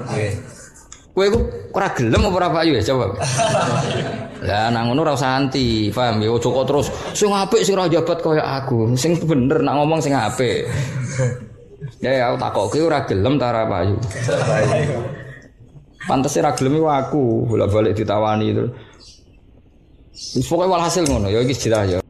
Speaker 4: Kue ku ora gelem apa ora payu ya coba. Lah nang ngono ora usah anti, paham ya? Ojo kok terus sing apik sing ora jabat kaya aku, sing bener nak ngomong sing apik. Ya aku takokke ora gelem ta ora payu. Pantes ora gelem iku aku, bolak-balik ditawani itu. Wis pokoke walhasil ngono ya iki cerita ya.